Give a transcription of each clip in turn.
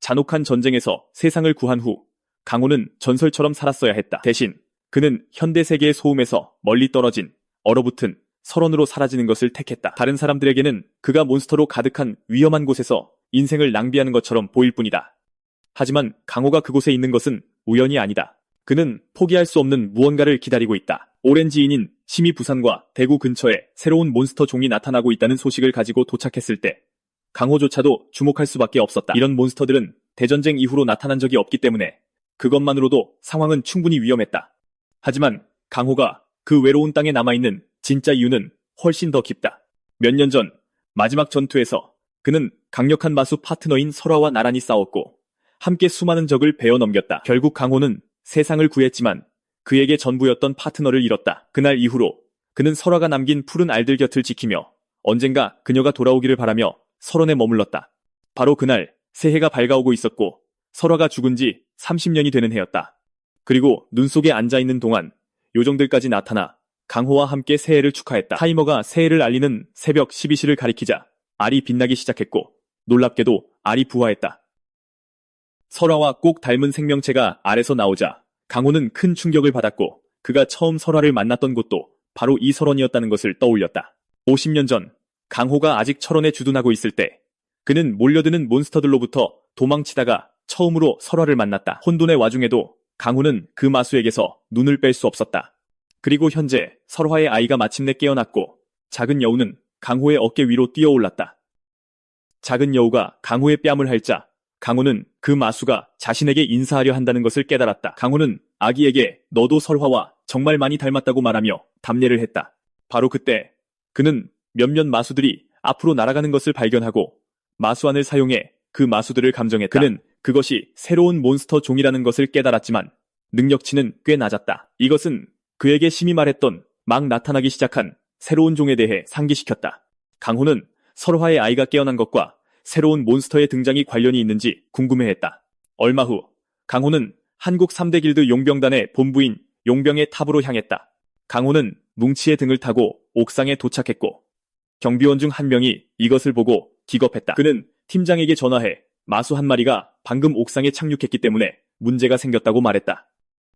잔혹한 전쟁에서 세상을 구한 후 강호는 전설처럼 살았어야 했다. 대신 그는 현대 세계의 소음에서 멀리 떨어진 얼어붙은 설원으로 사라지는 것을 택했다. 다른 사람들에게는 그가 몬스터로 가득한 위험한 곳에서 인생을 낭비하는 것처럼 보일 뿐이다. 하지만 강호가 그곳에 있는 것은 우연이 아니다. 그는 포기할 수 없는 무언가를 기다리고 있다. 오랜 지인인 심이 부산과 대구 근처에 새로운 몬스터 종이 나타나고 있다는 소식을 가지고 도착했을 때 강호조차도 주목할 수밖에 없었다. 이런 몬스터들은 대전쟁 이후로 나타난 적이 없기 때문에 그것만으로도 상황은 충분히 위험했다. 하지만 강호가 그 외로운 땅에 남아있는 진짜 이유는 훨씬 더 깊다. 몇 년 전 마지막 전투에서 그는 강력한 마수 파트너인 설화와 나란히 싸웠고 함께 수많은 적을 베어 넘겼다. 결국 강호는 세상을 구했지만 그에게 전부였던 파트너를 잃었다. 그날 이후로 그는 설화가 남긴 푸른 알들 곁을 지키며 언젠가 그녀가 돌아오기를 바라며 설원에 머물렀다. 바로 그날 새해가 밝아오고 있었고 설화가 죽은 지 30년이 되는 해였다. 그리고 눈 속에 앉아있는 동안 요정들까지 나타나 강호와 함께 새해를 축하했다. 타이머가 새해를 알리는 새벽 12시를 가리키자 알이 빛나기 시작했고 놀랍게도 알이 부화했다. 설화와 꼭 닮은 생명체가 알에서 나오자 강호는 큰 충격을 받았고 그가 처음 설화를 만났던 곳도 바로 이 설원이었다는 것을 떠올렸다. 50년 전 강호가 아직 철원에 주둔하고 있을 때 그는 몰려드는 몬스터들로부터 도망치다가 처음으로 설화를 만났다. 혼돈의 와중에도 강호는 그 마수에게서 눈을 뺄 수 없었다. 그리고 현재 설화의 아이가 마침내 깨어났고 작은 여우는 강호의 어깨 위로 뛰어올랐다. 작은 여우가 강호의 뺨을 핥자 강호는 그 마수가 자신에게 인사하려 한다는 것을 깨달았다. 강호는 아기에게 너도 설화와 정말 많이 닮았다고 말하며 답례를 했다. 바로 그때 그는 몇몇 마수들이 앞으로 날아가는 것을 발견하고 마수안을 사용해 그 마수들을 감정했다. 그는 그것이 새로운 몬스터 종이라는 것을 깨달았지만 능력치는 꽤 낮았다. 이것은 그에게 심히 말했던 막 나타나기 시작한 새로운 종에 대해 상기시켰다. 강호는 설화의 아이가 깨어난 것과 새로운 몬스터의 등장이 관련이 있는지 궁금해했다. 얼마 후 강호는 한국 3대 길드 용병단의 본부인 용병의 탑으로 향했다. 강호는 뭉치의 등을 타고 옥상에 도착했고 경비원 중 한 명이 이것을 보고 기겁했다. 그는 팀장에게 전화해 마수 한 마리가 방금 옥상에 착륙했기 때문에 문제가 생겼다고 말했다.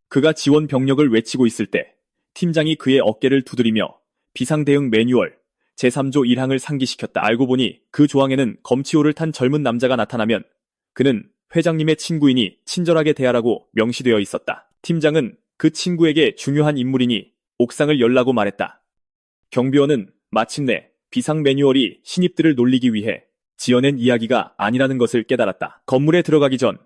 그가 지원 병력을 외치고 있을 때 팀장이 그의 어깨를 두드리며 비상대응 매뉴얼 제3조 1항을 상기시켰다. 알고 보니 그 조항에는 검치호를 탄 젊은 남자가 나타나면 그는 회장님의 친구이니 친절하게 대하라고 명시되어 있었다. 팀장은 그 친구에게 중요한 인물이니 옥상을 열라고 말했다. 경비원은 마침내 비상 매뉴얼이 신입들을 놀리기 위해 지어낸 이야기가 아니라는 것을 깨달았다. 건물에 들어가기 전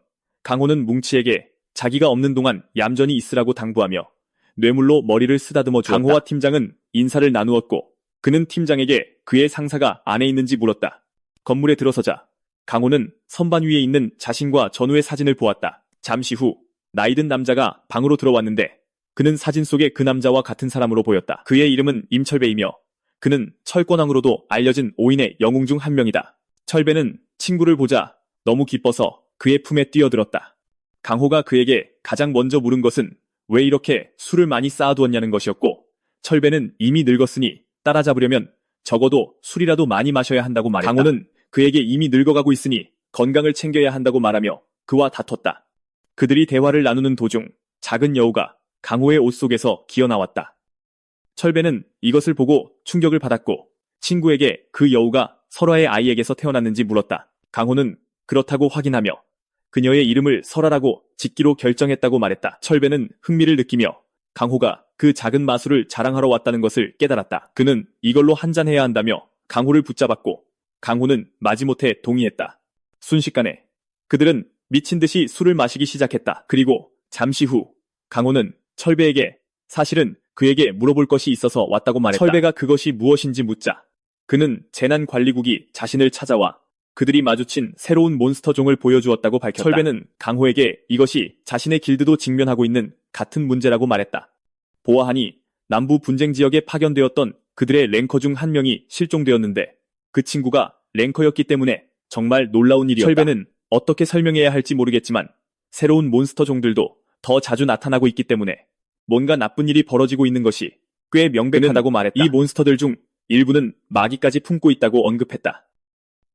강호는 뭉치에게 자기가 없는 동안 얌전히 있으라고 당부하며 뇌물로 머리를 쓰다듬어 주었다. 강호와 팀장은 인사를 나누었고 그는 팀장에게 그의 상사가 안에 있는지 물었다. 건물에 들어서자 강호는 선반 위에 있는 자신과 전우의 사진을 보았다. 잠시 후 나이든 남자가 방으로 들어왔는데 그는 사진 속의 그 남자와 같은 사람으로 보였다. 그의 이름은 임철배이며 그는 철권왕으로도 알려진 5인의 영웅 중 한 명이다. 철배는 친구를 보자 너무 기뻐서 그의 품에 뛰어들었다. 강호가 그에게 가장 먼저 물은 것은 왜 이렇게 술을 많이 쌓아두었냐는 것이었고 철배는 이미 늙었으니 따라잡으려면 적어도 술이라도 많이 마셔야 한다고 말했다. 강호는 그에게 이미 늙어가고 있으니 건강을 챙겨야 한다고 말하며 그와 다퉜다. 그들이 대화를 나누는 도중 작은 여우가 강호의 옷 속에서 기어나왔다. 철배는 이것을 보고 충격을 받았고 친구에게 그 여우가 설화의 아이에게서 태어났는지 물었다. 강호는 그렇다고 확인하며 그녀의 이름을 설화라고 짓기로 결정했다고 말했다. 철배는 흥미를 느끼며 강호가 그 작은 마술을 자랑하러 왔다는 것을 깨달았다. 그는 이걸로 한잔해야 한다며 강호를 붙잡았고 강호는 마지못해 동의했다. 순식간에 그들은 미친 듯이 술을 마시기 시작했다. 그리고 잠시 후 강호는 철배에게 사실은 그에게 물어볼 것이 있어서 왔다고 말했다. 철배가 그것이 무엇인지 묻자 그는 재난관리국이 자신을 찾아와 그들이 마주친 새로운 몬스터 종을 보여주었다고 밝혔다. 철배는 강호에게 이것이 자신의 길드도 직면하고 있는 같은 문제라고 말했다. 보아하니 남부 분쟁 지역에 파견되었던 그들의 랭커 중 한 명이 실종되었는데 그 친구가 랭커였기 때문에 정말 놀라운 일이었다. 철배는 어떻게 설명해야 할지 모르겠지만 새로운 몬스터 종들도 더 자주 나타나고 있기 때문에 뭔가 나쁜 일이 벌어지고 있는 것이 꽤 명백하다고 말했다. 이 몬스터들 중 일부는 마귀까지 품고 있다고 언급했다.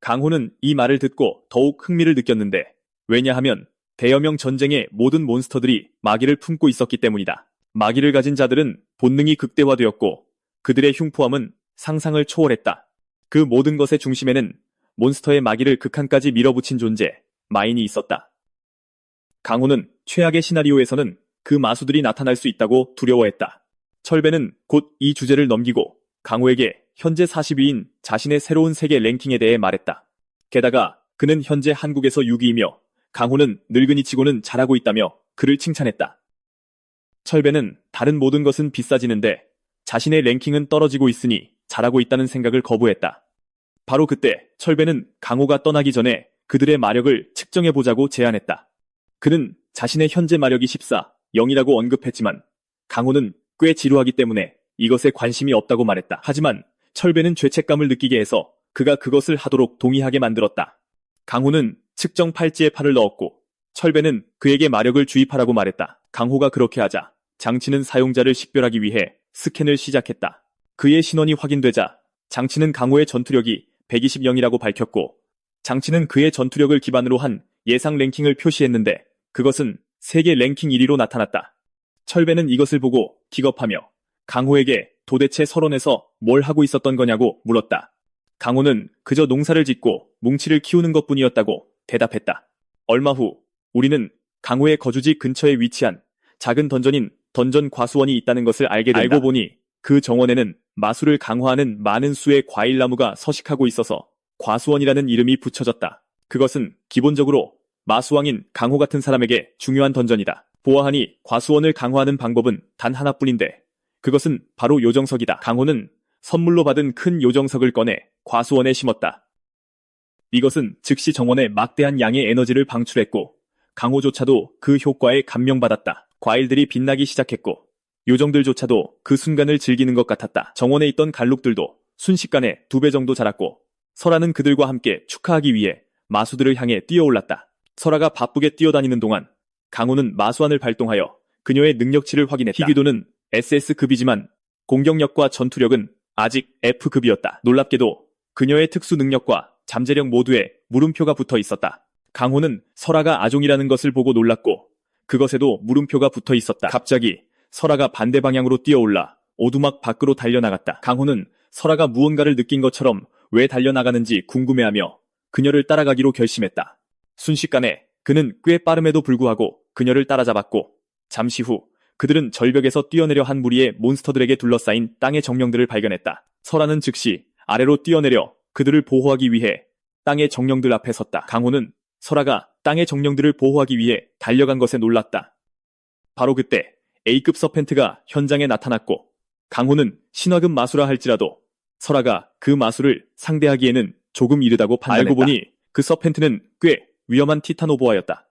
강호는 이 말을 듣고 더욱 흥미를 느꼈는데 왜냐하면 대여명 전쟁의 모든 몬스터들이 마기를 품고 있었기 때문이다. 마기를 가진 자들은 본능이 극대화되었고 그들의 흉포함은 상상을 초월했다. 그 모든 것의 중심에는 몬스터의 마기를 극한까지 밀어붙인 존재, 마인이 있었다. 강호는 최악의 시나리오에서는 그 마수들이 나타날 수 있다고 두려워했다. 철배는 곧 이 주제를 넘기고 강호에게 현재 40위인 자신의 새로운 세계 랭킹에 대해 말했다. 게다가 그는 현재 한국에서 6위이며 강호는 늙은이치고는 잘하고 있다며 그를 칭찬했다. 철배는 다른 모든 것은 비싸지는데 자신의 랭킹은 떨어지고 있으니 잘하고 있다는 생각을 거부했다. 바로 그때 철배는 강호가 떠나기 전에 그들의 마력을 측정해보자고 제안했다. 그는 자신의 현재 마력이 14, 0이라고 언급했지만 강호는 꽤 지루하기 때문에 이것에 관심이 없다고 말했다. 하지만 철배는 죄책감을 느끼게 해서 그가 그것을 하도록 동의하게 만들었다. 강호는 측정 팔찌에 팔을 넣었고 철배는 그에게 마력을 주입하라고 말했다. 강호가 그렇게 하자 장치는 사용자를 식별하기 위해 스캔을 시작했다. 그의 신원이 확인되자 장치는 강호의 전투력이 120영이라고 밝혔고 장치는 그의 전투력을 기반으로 한 예상 랭킹을 표시했는데 그것은 세계 랭킹 1위로 나타났다. 철배는 이것을 보고 기겁하며 강호에게 도대체 설원에서 뭘 하고 있었던 거냐고 물었다. 강호는 그저 농사를 짓고 뭉치를 키우는 것뿐이었다고 대답했다. 얼마 후 우리는 강호의 거주지 근처에 위치한 작은 던전인 던전 과수원이 있다는 것을 알게 된다. 알고 보니 그 정원에는 마술을 강화하는 많은 수의 과일나무가 서식하고 있어서 과수원이라는 이름이 붙여졌다. 그것은 기본적으로 마수왕인 강호 같은 사람에게 중요한 던전이다. 보아하니 과수원을 강화하는 방법은 단 하나뿐인데 그것은 바로 요정석이다. 강호는 선물로 받은 큰 요정석을 꺼내 과수원에 심었다. 이것은 즉시 정원에 막대한 양의 에너지를 방출했고 강호조차도 그 효과에 감명받았다. 과일들이 빛나기 시작했고 요정들조차도 그 순간을 즐기는 것 같았다. 정원에 있던 갈룩들도 순식간에 2배 정도 자랐고 설아는 그들과 함께 축하하기 위해 마수들을 향해 뛰어올랐다. 설아가 바쁘게 뛰어다니는 동안 강호는 마수안을 발동하여 그녀의 능력치를 확인했다. 희귀도는 SS급이지만 공격력과 전투력은 아직 F급이었다. 놀랍게도 그녀의 특수 능력과 잠재력 모두에 물음표가 붙어 있었다. 강호는 설아가 아종이라는 것을 보고 놀랐고 그것에도 물음표가 붙어 있었다. 갑자기 설아가 반대 방향으로 뛰어올라 오두막 밖으로 달려나갔다. 강호는 설아가 무언가를 느낀 것처럼 왜 달려나가는지 궁금해하며 그녀를 따라가기로 결심했다. 순식간에 그는 꽤 빠름에도 불구하고 그녀를 따라잡았고 잠시 후 그들은 절벽에서 뛰어내려 한 무리의 몬스터들에게 둘러싸인 땅의 정령들을 발견했다. 설아는 즉시 아래로 뛰어내려 그들을 보호하기 위해 땅의 정령들 앞에 섰다. 강호는 설아가 땅의 정령들을 보호하기 위해 달려간 것에 놀랐다. 바로 그때 A급 서펜트가 현장에 나타났고 강호는 신화급 마수라 할지라도 설아가 그 마수를 상대하기에는 조금 이르다고 판단했다. 알고 보니 그 서펜트는 꽤 위험한 티타노보아였다.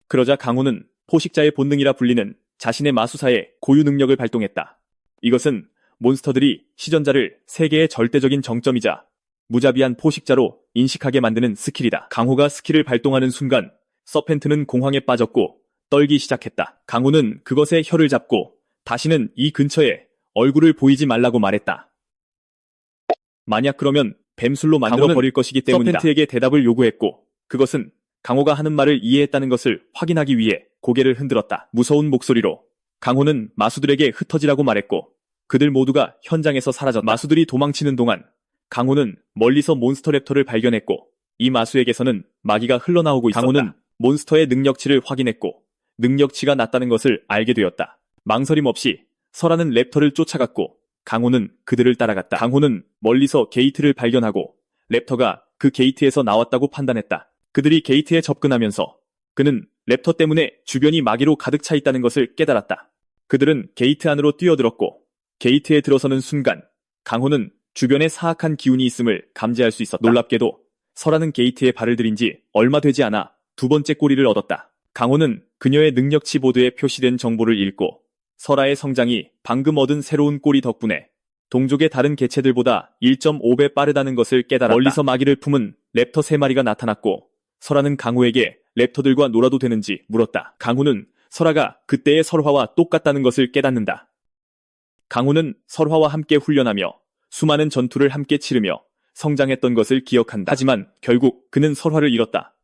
그러자 강호는 포식자의 본능이라 불리는 자신의 마수사의 고유 능력을 발동했다. 이것은 몬스터들이 시전자를 세계의 절대적인 정점이자 무자비한 포식자로 인식하게 만드는 스킬이다. 강호가 스킬을 발동하는 순간 서펜트는 공황에 빠졌고 떨기 시작했다. 강호는 그것에 혀를 잡고 다시는 이 근처에 얼굴을 보이지 말라고 말했다. 만약 그러면 뱀술로 만들어버릴 것이기 때문이다. 서펜트에게 대답을 요구했고 그것은 강호가 하는 말을 이해했다는 것을 확인하기 위해 고개를 흔들었다. 무서운 목소리로 강호는 마수들에게 흩어지라고 말했고 그들 모두가 현장에서 사라졌다. 마수들이 도망치는 동안 강호는 멀리서 몬스터 랩터를 발견했고 이 마수에게서는 마기가 흘러나오고 있었다. 강호는 몬스터의 능력치를 확인했고 능력치가 낮다는 것을 알게 되었다. 망설임 없이 설아는 랩터를 쫓아갔고 강호는 그들을 따라갔다. 강호는 멀리서 게이트를 발견하고 랩터가 그 게이트에서 나왔다고 판단했다. 그들이 게이트에 접근하면서 그는 랩터 때문에 주변이 마기로 가득 차 있다는 것을 깨달았다. 그들은 게이트 안으로 뛰어들었고 게이트에 들어서는 순간 강호는 주변에 사악한 기운이 있음을 감지할 수 있었다. 놀랍게도 설아는 게이트에 발을 들인 지 얼마 되지 않아 2번째 꼬리를 얻었다. 강호는 그녀의 능력치 보드에 표시된 정보를 읽고 설아의 성장이 방금 얻은 새로운 꼬리 덕분에 동족의 다른 개체들보다 1.5배 빠르다는 것을 깨달았다. 멀리서 마기를 품은 랩터 3마리가 나타났고 설아는 강호에게 랩터들과 놀아도 되는지 물었다. 강호는 설아가 그때의 설화와 똑같다는 것을 깨닫는다. 강호는 설화와 함께 훈련하며 수많은 전투를 함께 치르며 성장했던 것을 기억한다. 하지만 결국 그는 설화를 잃었다.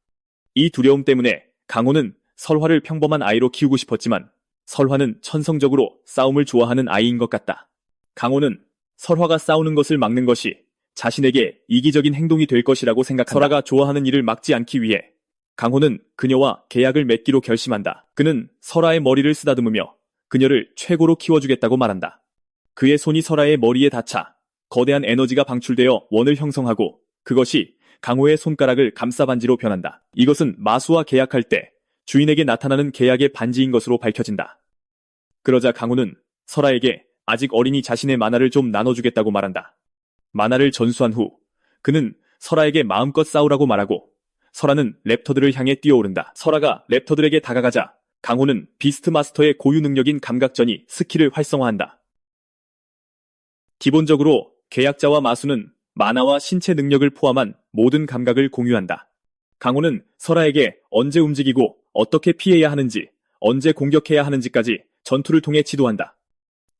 이 두려움 때문에 강호는 설화를 평범한 아이로 키우고 싶었지만 설화는 천성적으로 싸움을 좋아하는 아이인 것 같다. 강호는 설화가 싸우는 것을 막는 것이 자신에게 이기적인 행동이 될 것이라고 생각한다. 설화가 좋아하는 일을 막지 않기 위해 강호는 그녀와 계약을 맺기로 결심한다. 그는 설화의 머리를 쓰다듬으며 그녀를 최고로 키워주겠다고 말한다. 그의 손이 설화의 머리에 닿자 거대한 에너지가 방출되어 원을 형성하고 그것이 강호의 손가락을 감싸 반지로 변한다. 이것은 마수와 계약할 때 주인에게 나타나는 계약의 반지인 것으로 밝혀진다. 그러자 강호는 설화에게 아직 어린이 자신의 만화를 좀 나눠주겠다고 말한다. 만화를 전수한 후 그는 설화에게 마음껏 싸우라고 말하고 설화는 랩터들을 향해 뛰어오른다. 설화가 랩터들에게 다가가자 강호는 비스트 마스터의 고유 능력인 감각전이 스킬을 활성화한다. 기본적으로 계약자와 마수는 만화와 신체 능력을 포함한 모든 감각을 공유한다. 강호는 설화에게 언제 움직이고 어떻게 피해야 하는지, 언제 공격해야 하는지까지 전투를 통해 지도한다.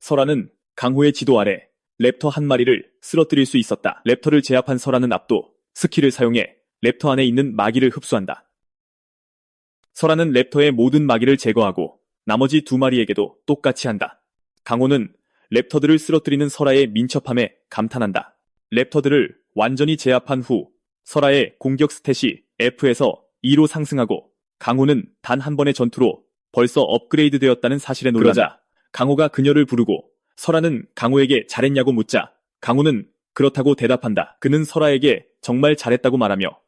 설화는 강호의 지도 아래 랩터 한 마리를 쓰러뜨릴 수 있었다. 랩터를 제압한 설화는 압도 스킬을 사용해 랩터 안에 있는 마기를 흡수한다. 설화는 랩터의 모든 마기를 제거하고 나머지 두 마리에게도 똑같이 한다. 강호는 랩터들을 쓰러뜨리는 설화의 민첩함에 감탄한다. 랩터들을 완전히 제압한 후 설화의 공격 스탯이 F에서 E로 상승하고 강호는 단 한 번의 전투로 벌써 업그레이드 되었다는 사실에 놀란다. 그러자 강호가 그녀를 부르고 설화는 강호에게 잘했냐고 묻자 강호는 그렇다고 대답한다. 그는 설화에게 정말 잘했다고 말하며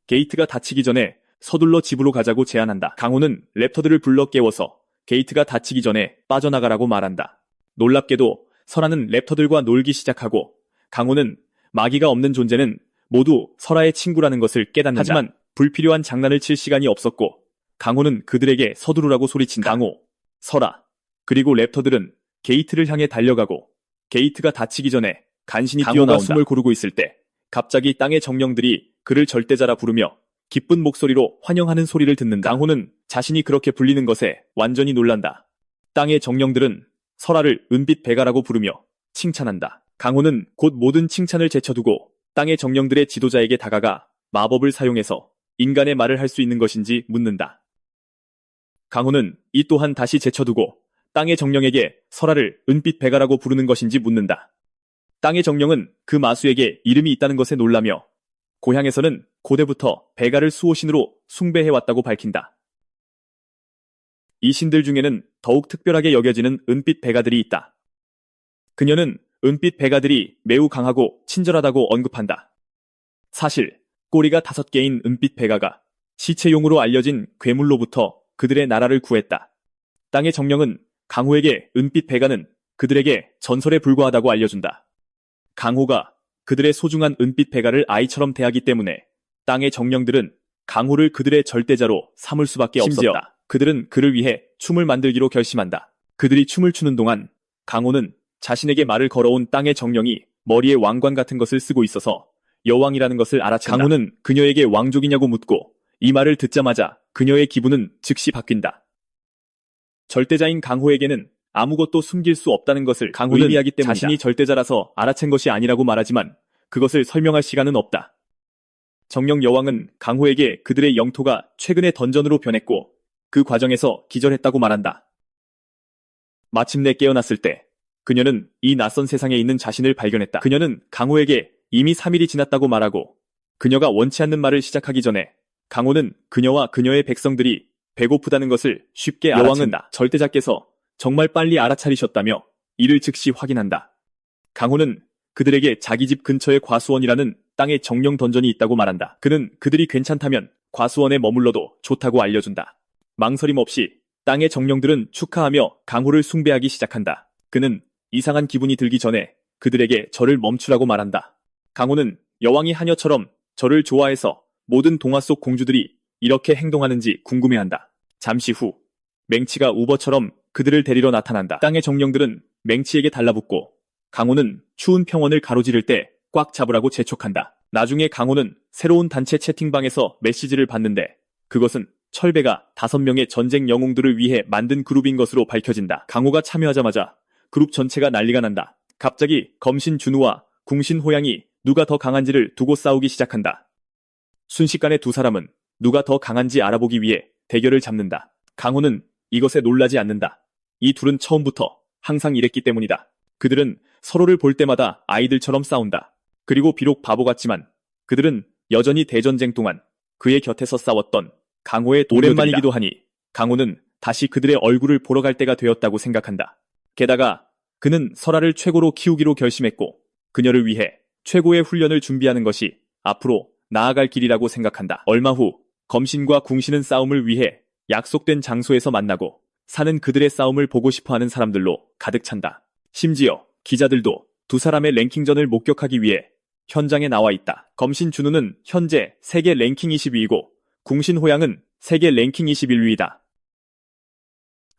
게이트가 닫히기 전에 서둘러 집으로 가자고 제안한다. 강호는 랩터들을 불러 깨워서 게이트가 닫히기 전에 빠져나가라고 말한다. 놀랍게도 설화는 랩터들과 놀기 시작하고 강호는 마기가 없는 존재는 모두 설화의 친구라는 것을 깨닫는다. 하지만 불필요한 장난을 칠 시간이 없었고 강호는 그들에게 서두르라고 소리친다. 강호, 설화, 그리고 랩터들은 게이트를 향해 달려가고 게이트가 닫히기 전에 간신히 뛰어나온다. 강호가 숨을 고르고 있을 때 갑자기 땅의 정령들이 그를 절대자라 부르며 기쁜 목소리로 환영하는 소리를 듣는다. 강호는 자신이 그렇게 불리는 것에 완전히 놀란다. 땅의 정령들은 설화를 은빛 배가라고 부르며 칭찬한다. 강호는 곧 모든 칭찬을 제쳐두고 땅의 정령들의 지도자에게 다가가 마법을 사용해서 인간의 말을 할 수 있는 것인지 묻는다. 강호는 이 또한 다시 제쳐두고 땅의 정령에게 설화를 은빛 배가라고 부르는 것인지 묻는다. 땅의 정령은 그 마수에게 이름이 있다는 것에 놀라며 고향에서는 고대부터 배가를 수호신으로 숭배해왔다고 밝힌다. 이 신들 중에는 더욱 특별하게 여겨지는 은빛 배가들이 있다. 그녀는 은빛 배가들이 매우 강하고 친절하다고 언급한다. 사실 꼬리가 5개인 은빛 배가가 시체용으로 알려진 괴물로부터 그들의 나라를 구했다. 땅의 정령은 강호에게 은빛 배가는 그들에게 전설에 불과하다고 알려준다. 강호가 그들의 소중한 은빛 배가를 아이처럼 대하기 때문에 땅의 정령들은 강호를 그들의 절대자로 삼을 수밖에 심지어 없었다. 그들은 그를 위해 춤을 만들기로 결심한다. 그들이 춤을 추는 동안 강호는 자신에게 말을 걸어온 땅의 정령이 머리에 왕관 같은 것을 쓰고 있어서 여왕이라는 것을 알아챈다. 강호는 그녀에게 왕족이냐고 묻고 이 말을 듣자마자 그녀의 기분은 즉시 바뀐다. 절대자인 강호에게는 아무것도 숨길 수 없다는 것을 강호는 의미하기 때문이다. 자신이 절대자라서 알아챈 것이 아니라고 말하지만 그것을 설명할 시간은 없다. 정령 여왕은 강호에게 그들의 영토가 최근에 던전으로 변했고 그 과정에서 기절했다고 말한다. 마침내 깨어났을 때 그녀는 이 낯선 세상에 있는 자신을 발견했다. 그녀는 강호에게 이미 3일이 지났다고 말하고 그녀가 원치 않는 말을 시작하기 전에 강호는 그녀와 그녀의 백성들이 배고프다는 것을 쉽게 알아챈다. 여왕은 절대자께서 정말 빨리 알아차리셨다며 이를 즉시 확인한다. 강호는 그들에게 자기 집 근처에 과수원이라는 땅에 정령 던전이 있다고 말한다. 그는 그들이 괜찮다면 과수원에 머물러도 좋다고 알려준다. 망설임 없이 땅의 정령들은 축하하며 강호를 숭배하기 시작한다. 그는 이상한 기분이 들기 전에 그들에게 절을 멈추라고 말한다. 강호는 여왕이 하녀처럼 절을 좋아해서 모든 동화 속 공주들이 이렇게 행동하는지 궁금해한다. 잠시 후 맹치가 우버처럼 그들을 데리러 나타난다. 땅의 정령들은 맹치에게 달라붙고 강호는 추운 평원을 가로지를 때 꽉 잡으라고 재촉한다. 나중에 강호는 새로운 단체 채팅방에서 메시지를 받는데 그것은 철배가 5명의 전쟁 영웅들을 위해 만든 그룹인 것으로 밝혀진다. 강호가 참여하자마자 그룹 전체가 난리가 난다. 갑자기 검신 준우와 궁신 호양이 누가 더 강한지를 두고 싸우기 시작한다. 순식간에 두 사람은 누가 더 강한지 알아보기 위해 대결을 잡는다. 강호는 이것에 놀라지 않는다. 이 둘은 처음부터 항상 이랬기 때문이다. 그들은 서로를 볼 때마다 아이들처럼 싸운다. 그리고 비록 바보 같지만 그들은 여전히 대전쟁 동안 그의 곁에서 싸웠던 강호의 오랜만이기도 하니 강호는 다시 그들의 얼굴을 보러 갈 때가 되었다고 생각한다. 게다가 그는 설아를 최고로 키우기로 결심했고 그녀를 위해 최고의 훈련을 준비하는 것이 앞으로 나아갈 길이라고 생각한다. 얼마 후 검신과 궁신은 싸움을 위해 약속된 장소에서 만나고 사는 그들의 싸움을 보고 싶어하는 사람들로 가득 찬다. 심지어 기자들도 두 사람의 랭킹전을 목격하기 위해 현장에 나와 있다. 검신 준우는 현재 세계 랭킹 22위고 궁신 호양은 세계 랭킹 21위이다.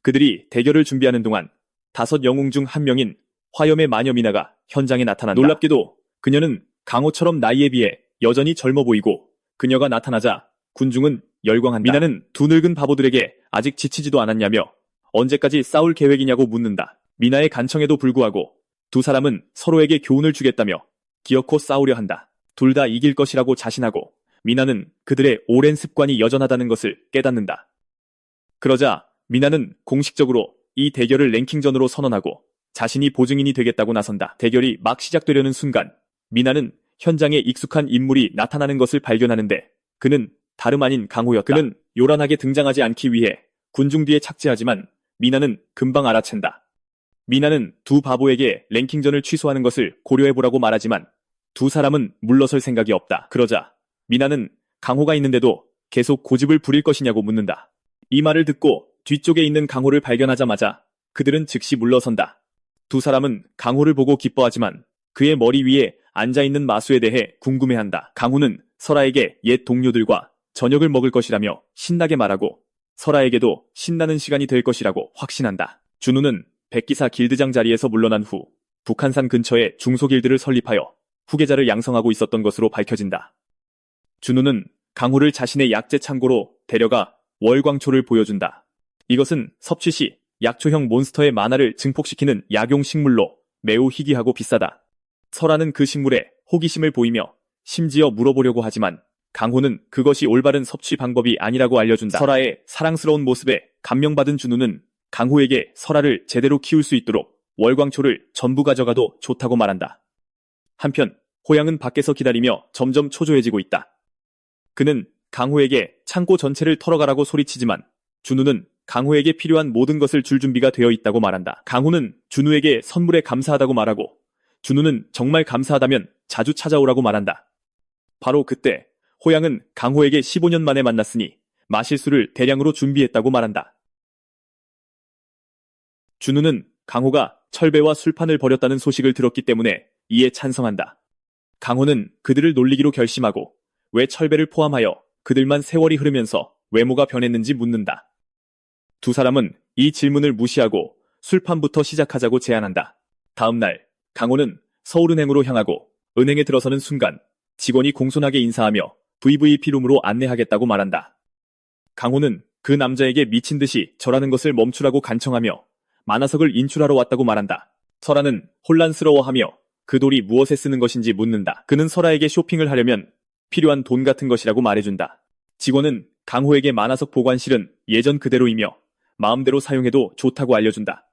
그들이 대결을 준비하는 동안 5영웅 중 한 명인 화염의 마녀 미나가 현장에 나타난다. 놀랍게도 그녀는 강호처럼 나이에 비해 여전히 젊어 보이고 그녀가 나타나자 군중은 열광한다. 미나는 두 늙은 바보들에게 아직 지치지도 않았냐며 언제까지 싸울 계획이냐고 묻는다. 미나의 간청에도 불구하고 두 사람은 서로에게 교훈을 주겠다며 기어코 싸우려 한다. 둘 다 이길 것이라고 자신하고 미나는 그들의 오랜 습관이 여전하다는 것을 깨닫는다. 그러자 미나는 공식적으로 이 대결을 랭킹전으로 선언하고 자신이 보증인이 되겠다고 나선다. 대결이 막 시작되려는 순간 미나는 현장에 익숙한 인물이 나타나는 것을 발견하는데 그는 다름 아닌 강호였다. 그는 요란하게 등장하지 않기 위해 군중 뒤에 착지하지만 미나는 금방 알아챈다. 미나는 두 바보에게 랭킹전을 취소하는 것을 고려해보라고 말하지만 두 사람은 물러설 생각이 없다. 그러자 미나는 강호가 있는데도 계속 고집을 부릴 것이냐고 묻는다. 이 말을 듣고 뒤쪽에 있는 강호를 발견하자마자 그들은 즉시 물러선다. 두 사람은 강호를 보고 기뻐하지만 그의 머리 위에 앉아있는 마수에 대해 궁금해한다. 강호는 설아에게 옛 동료들과 저녁을 먹을 것이라며 신나게 말하고 설아에게도 신나는 시간이 될 것이라고 확신한다. 준우는 백기사 길드장 자리에서 물러난 후 북한산 근처에 중소길드를 설립하여 후계자를 양성하고 있었던 것으로 밝혀진다. 준우는 강호를 자신의 약재 창고로 데려가 월광초를 보여준다. 이것은 섭취 시 약초형 몬스터의 만화를 증폭시키는 약용 식물로 매우 희귀하고 비싸다. 설아는 그 식물에 호기심을 보이며 심지어 물어보려고 하지만 강호는 그것이 올바른 섭취 방법이 아니라고 알려준다. 설아의 사랑스러운 모습에 감명받은 준우는 강호에게 설아를 제대로 키울 수 있도록 월광초를 전부 가져가도 좋다고 말한다. 한편 호양은 밖에서 기다리며 점점 초조해지고 있다. 그는 강호에게 창고 전체를 털어가라고 소리치지만 준우는 강호에게 필요한 모든 것을 줄 준비가 되어 있다고 말한다. 강호는 준우에게 선물에 감사하다고 말하고 준우는 정말 감사하다면 자주 찾아오라고 말한다. 바로 그때 호양은 강호에게 15년 만에 만났으니 마실 술을 대량으로 준비했다고 말한다. 준우는 강호가 철배와 술판을 벌였다는 소식을 들었기 때문에 이에 찬성한다. 강호는 그들을 놀리기로 결심하고 왜 철배를 포함하여 그들만 세월이 흐르면서 외모가 변했는지 묻는다. 두 사람은 이 질문을 무시하고 술판부터 시작하자고 제안한다. 다음 날 강호는 서울은행으로 향하고 은행에 들어서는 순간 직원이 공손하게 인사하며 VVP룸으로 안내하겠다고 말한다. 강호는 그 남자에게 미친 듯이 저라는 것을 멈추라고 간청하며 만화석을 인출하러 왔다고 말한다. 설아는 혼란스러워하며 그 돌이 무엇에 쓰는 것인지 묻는다. 그는 설아에게 쇼핑을 하려면 필요한 돈 같은 것이라고 말해준다. 직원은 강호에게 만화석 보관실은 예전 그대로이며 마음대로 사용해도 좋다고 알려준다.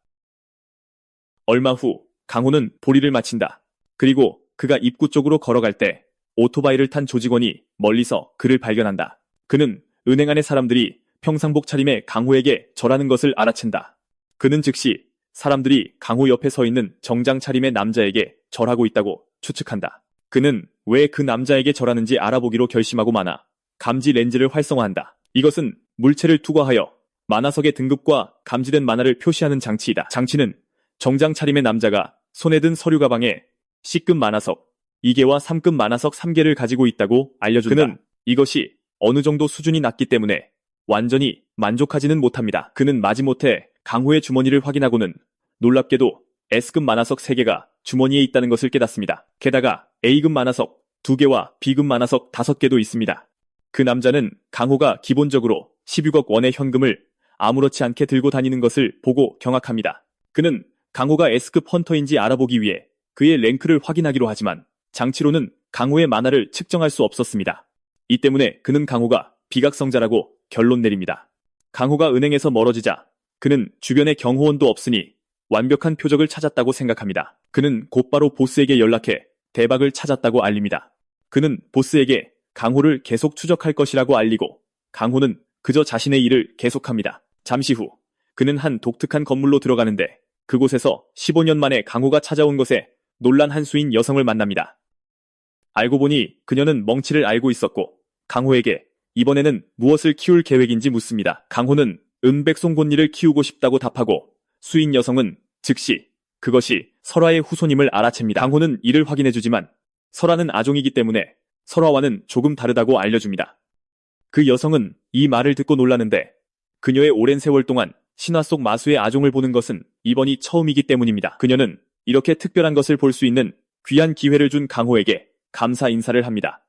얼마 후 강호는 보리를 마친다. 그리고 그가 입구 쪽으로 걸어갈 때 오토바이를 탄 조직원이 멀리서 그를 발견한다. 그는 은행 안의 사람들이 평상복 차림의 강호에게 절하는 것을 알아챈다. 그는 즉시 사람들이 강호 옆에 서 있는 정장 차림의 남자에게 절하고 있다고 추측한다. 그는 왜 그 남자에게 절하는지 알아보기로 결심하고 만화 감지 렌즈를 활성화한다. 이것은 물체를 투과하여 만화석의 등급과 감지된 만화를 표시하는 장치이다. 장치는 정장 차림의 남자가 손에 든 서류 가방에 C급 만화석 2개와 3급 만화석 3개를 가지고 있다고 알려준다. 그는 이것이 어느 정도 수준이 낮기 때문에 완전히 만족하지는 못합니다. 그는 마지못해 강호의 주머니를 확인하고는 놀랍게도 S급 만화석 3개가 주머니에 있다는 것을 깨닫습니다. 게다가 A급 만화석 2개와 B급 만화석 5개도 있습니다. 그 남자는 강호가 기본적으로 16억 원의 현금을 아무렇지 않게 들고 다니는 것을 보고 경악합니다. 그는 강호가 S급 헌터인지 알아보기 위해 그의 랭크를 확인하기로 하지만 장치로는 강호의 만화를 측정할 수 없었습니다. 이 때문에 그는 강호가 비각성자라고 결론 내립니다. 강호가 은행에서 멀어지자 그는 주변에 경호원도 없으니 완벽한 표적을 찾았다고 생각합니다. 그는 곧바로 보스에게 연락해 대박을 찾았다고 알립니다. 그는 보스에게 강호를 계속 추적할 것이라고 알리고 강호는 그저 자신의 일을 계속합니다. 잠시 후 그는 한 독특한 건물로 들어가는데 그곳에서 15년 만에 강호가 찾아온 것에 놀란 한 수인 여성을 만납니다. 알고 보니 그녀는 멍치를 알고 있었고 강호에게 이번에는 무엇을 키울 계획인지 묻습니다. 강호는 은백송곳니를 키우고 싶다고 답하고 수인 여성은 즉시 그것이 설화의 후손임을 알아챕니다. 강호는 이를 확인해주지만 설화는 아종이기 때문에 설화와는 조금 다르다고 알려줍니다. 그 여성은 이 말을 듣고 놀라는데 그녀의 오랜 세월 동안 신화 속 마수의 아종을 보는 것은 이번이 처음이기 때문입니다. 그녀는 이렇게 특별한 것을 볼 수 있는 귀한 기회를 준 강호에게 감사 인사를 합니다.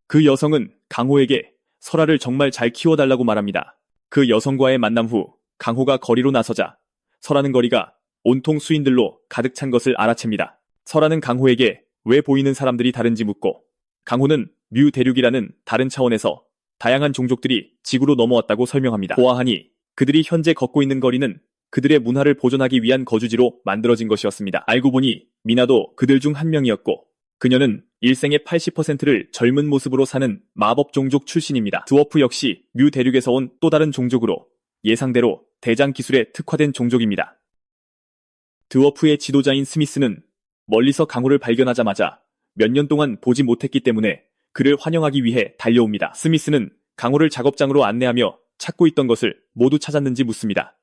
그 여성은 강호에게 설화를 정말 잘 키워달라고 말합니다. 그 여성과의 만남 후 강호가 거리로 나서자 설하는 거리가 온통 수인들로 가득 찬 것을 알아챕니다. 설하는 강호에게 왜 보이는 사람들이 다른지 묻고 강호는 뮤 대륙이라는 다른 차원에서 다양한 종족들이 지구로 넘어왔다고 설명합니다. 보아하니 그들이 현재 걷고 있는 거리는 그들의 문화를 보존하기 위한 거주지로 만들어진 것이었습니다. 알고 보니 미나도 그들 중 한 명이었고 그녀는 일생의 80%를 젊은 모습으로 사는 마법 종족 출신입니다. 드워프 역시 뮤 대륙에서 온 또 다른 종족으로 예상대로 대장 기술에 특화된 종족입니다. 드워프의 지도자인 스미스는 멀리서 강호를 발견하자마자 몇 년 동안 보지 못했기 때문에 그를 환영하기 위해 달려옵니다. 스미스는 강호를 작업장으로 안내하며 찾고 있던 것을 모두 찾았는지 묻습니다.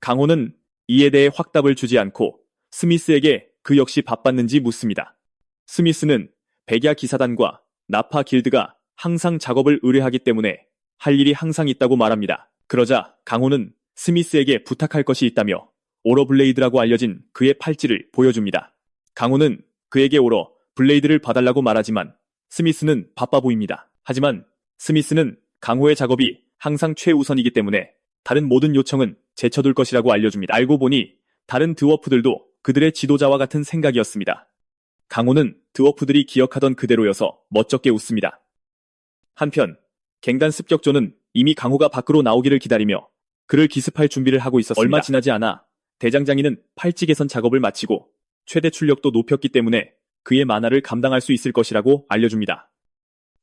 강호는 이에 대해 확답을 주지 않고 스미스에게 그 역시 바빴는지 묻습니다. 스미스는 백야 기사단과 나파 길드가 항상 작업을 의뢰하기 때문에 할 일이 항상 있다고 말합니다. 그러자 강호는 스미스에게 부탁할 것이 있다며 오러 블레이드라고 알려진 그의 팔찌를 보여줍니다. 강호는 그에게 오러 블레이드를 봐달라고 말하지만 스미스는 바빠 보입니다. 하지만 스미스는 강호의 작업이 항상 최우선이기 때문에 다른 모든 요청은 제쳐둘 것이라고 알려줍니다. 알고 보니 다른 드워프들도 그들의 지도자와 같은 생각이었습니다. 강호는 드워프들이 기억하던 그대로여서 멋쩍게 웃습니다. 한편 갱단 습격조는 이미 강호가 밖으로 나오기를 기다리며 그를 기습할 준비를 하고 있었습니다. 얼마 지나지 않아 대장장이는 팔찌 개선 작업을 마치고 최대 출력도 높였기 때문에 그의 만화를 감당할 수 있을 것이라고 알려줍니다.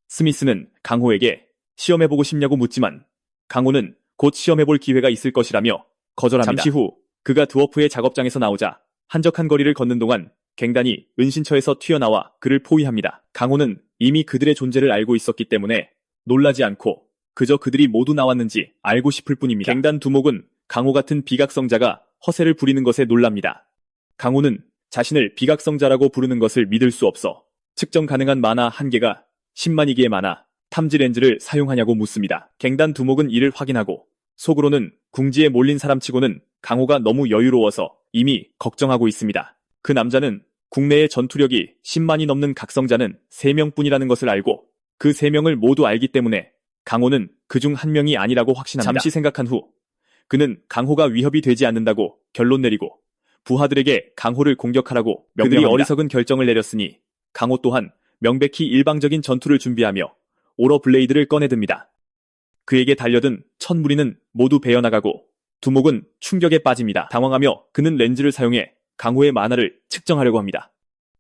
스미스는 강호에게 시험해보고 싶냐고 묻지만 강호는 곧 시험해볼 기회가 있을 것이라며 거절합니다. 잠시 후 그가 드워프의 작업장에서 나오자 한적한 거리를 걷는 동안 갱단이 은신처에서 튀어나와 그를 포위합니다. 강호는 이미 그들의 존재를 알고 있었기 때문에 놀라지 않고 그저 그들이 모두 나왔는지 알고 싶을 뿐입니다. 갱단 두목은 강호 같은 비각성자가 허세를 부리는 것에 놀랍니다. 강호는 자신을 비각성자라고 부르는 것을 믿을 수 없어 측정 가능한 만화 한 개가 10만이 개의 만화 탐지 렌즈를 사용하냐고 묻습니다. 갱단 두목은 이를 확인하고 속으로는 궁지에 몰린 사람치고는 강호가 너무 여유로워서 이미 걱정하고 있습니다. 그 남자는 국내의 전투력이 10만이 넘는 각성자는 3명뿐이라는 것을 알고 그 3명을 모두 알기 때문에 강호는 그중 한 명이 아니라고 확신합니다. 잠시 생각한 후 그는 강호가 위협이 되지 않는다고 결론 내리고 부하들에게 강호를 공격하라고 명령합니다. 그들이 어리석은 결정을 내렸으니 강호 또한 명백히 일방적인 전투를 준비하며 오러 블레이드를 꺼내듭니다. 그에게 달려든 1000무리는 모두 베어나가고 두목은 충격에 빠집니다. 당황하며 그는 렌즈를 사용해 강호의 만화를 측정하려고 합니다.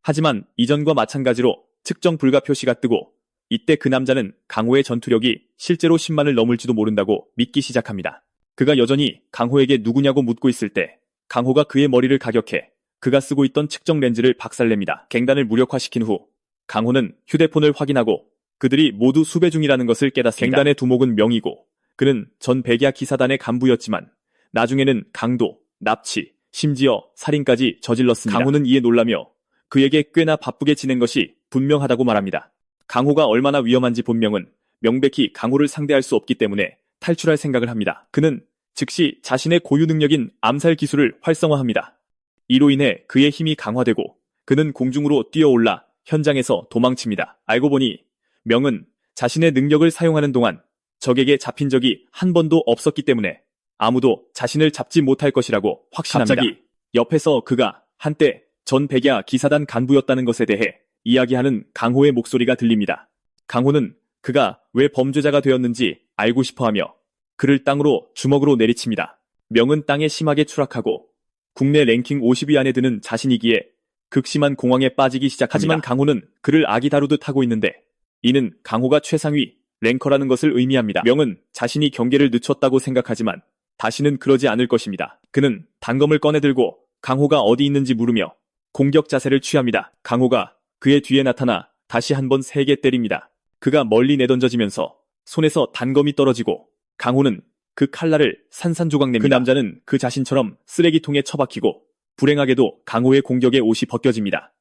하지만 이전과 마찬가지로 측정 불가 표시가 뜨고 이때 그 남자는 강호의 전투력이 실제로 10만을 넘을지도 모른다고 믿기 시작합니다. 그가 여전히 강호에게 누구냐고 묻고 있을 때 강호가 그의 머리를 가격해 그가 쓰고 있던 측정 렌즈를 박살냅니다. 갱단을 무력화시킨 후 강호는 휴대폰을 확인하고 그들이 모두 수배 중이라는 것을 깨닫습니다. 갱단의 두목은 명이고 그는 전 백야 기사단의 간부였지만 나중에는 강도, 납치, 심지어 살인까지 저질렀습니다. 강호는 이에 놀라며 그에게 꽤나 바쁘게 지낸 것이 분명하다고 말합니다. 강호가 얼마나 위험한지 본명은 명백히 강호를 상대할 수 없기 때문에 탈출할 생각을 합니다. 그는 즉시 자신의 고유 능력인 암살 기술을 활성화합니다. 이로 인해 그의 힘이 강화되고 그는 공중으로 뛰어올라 현장에서 도망칩니다. 알고 보니 명은 자신의 능력을 사용하는 동안 적에게 잡힌 적이 한 번도 없었기 때문에 아무도 자신을 잡지 못할 것이라고 확신합니다. 갑자기 옆에서 그가 한때 전 백야 기사단 간부였다는 것에 대해 이야기하는 강호의 목소리가 들립니다. 강호는 그가 왜 범죄자가 되었는지 알고 싶어하며 그를 땅으로 주먹으로 내리칩니다. 명은 땅에 심하게 추락하고 국내 랭킹 50위 안에 드는 자신이기에 극심한 공황에 빠지기 시작합니다. 하지만 강호는 그를 악이 다루듯 하고 있는데 이는 강호가 최상위 랭커라는 것을 의미합니다. 명은 자신이 경계를 늦췄다고 생각하지만 다시는 그러지 않을 것입니다. 그는 단검을 꺼내들고 강호가 어디 있는지 물으며 공격 자세를 취합니다. 강호가 그의 뒤에 나타나 다시 한번 세게 때립니다. 그가 멀리 내던져지면서 손에서 단검이 떨어지고 강호는 그 칼날을 산산조각 냅니다. 그 남자는 그 자신처럼 쓰레기통에 처박히고 불행하게도 강호의 공격에 옷이 벗겨집니다.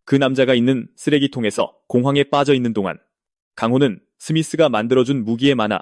그 남자가 있는 쓰레기통에서 공황에 빠져 있는 동안 강호는 스미스가 만들어준 무기에 많아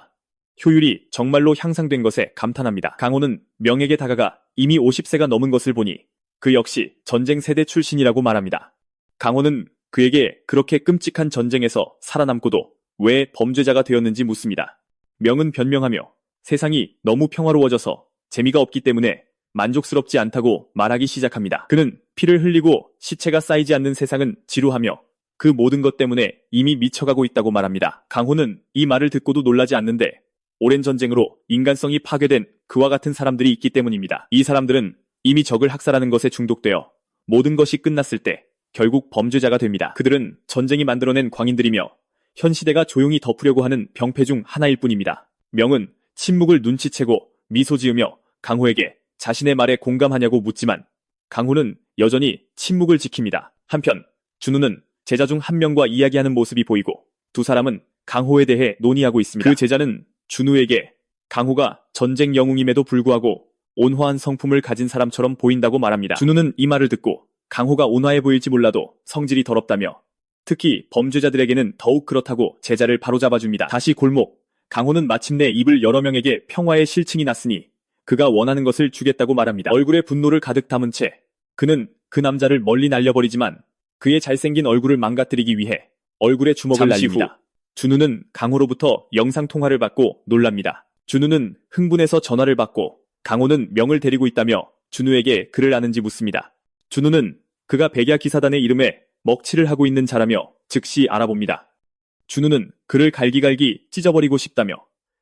효율이 정말로 향상된 것에 감탄합니다. 강호는 명에게 다가가 이미 50세가 넘은 것을 보니 그 역시 전쟁 세대 출신이라고 말합니다. 강호는 그에게 그렇게 끔찍한 전쟁에서 살아남고도 왜 범죄자가 되었는지 묻습니다. 명은 변명하며 세상이 너무 평화로워져서 재미가 없기 때문에 만족스럽지 않다고 말하기 시작합니다. 그는 피를 흘리고 시체가 쌓이지 않는 세상은 지루하며 그 모든 것 때문에 이미 미쳐가고 있다고 말합니다. 강호는 이 말을 듣고도 놀라지 않는데 오랜 전쟁으로 인간성이 파괴된 그와 같은 사람들이 있기 때문입니다. 이 사람들은 이미 적을 학살하는 것에 중독되어 모든 것이 끝났을 때 결국 범죄자가 됩니다. 그들은 전쟁이 만들어낸 광인들이며 현 시대가 조용히 덮으려고 하는 병폐 중 하나일 뿐입니다. 명은 침묵을 눈치채고 미소 지으며 강호에게 자신의 말에 공감하냐고 묻지만 강호는 여전히 침묵을 지킵니다. 한편 준우는 제자 중 한 명과 이야기하는 모습이 보이고 두 사람은 강호에 대해 논의하고 있습니다. 그 제자는 준우에게 강호가 전쟁 영웅임에도 불구하고 온화한 성품을 가진 사람처럼 보인다고 말합니다. 준우는 이 말을 듣고 강호가 온화해 보일지 몰라도 성질이 더럽다며 특히 범죄자들에게는 더욱 그렇다고 제자를 바로잡아줍니다. 다시 골목, 강호는 마침내 입을 여러 명에게 평화의 실증이 났으니 그가 원하는 것을 주겠다고 말합니다. 얼굴에 분노를 가득 담은 채 그는 그 남자를 멀리 날려버리지만 그의 잘생긴 얼굴을 망가뜨리기 위해 얼굴에 주먹을 날립니다. 준우는 강호로부터 영상통화를 받고 놀랍니다. 준우는 흥분해서 전화를 받고 강호는 명을 데리고 있다며 준우에게 그를 아는지 묻습니다. 준우는 그가 백야 기사단의 이름에 먹칠을 하고 있는 자라며 즉시 알아봅니다. 준우는 그를 갈기갈기 찢어버리고 싶다며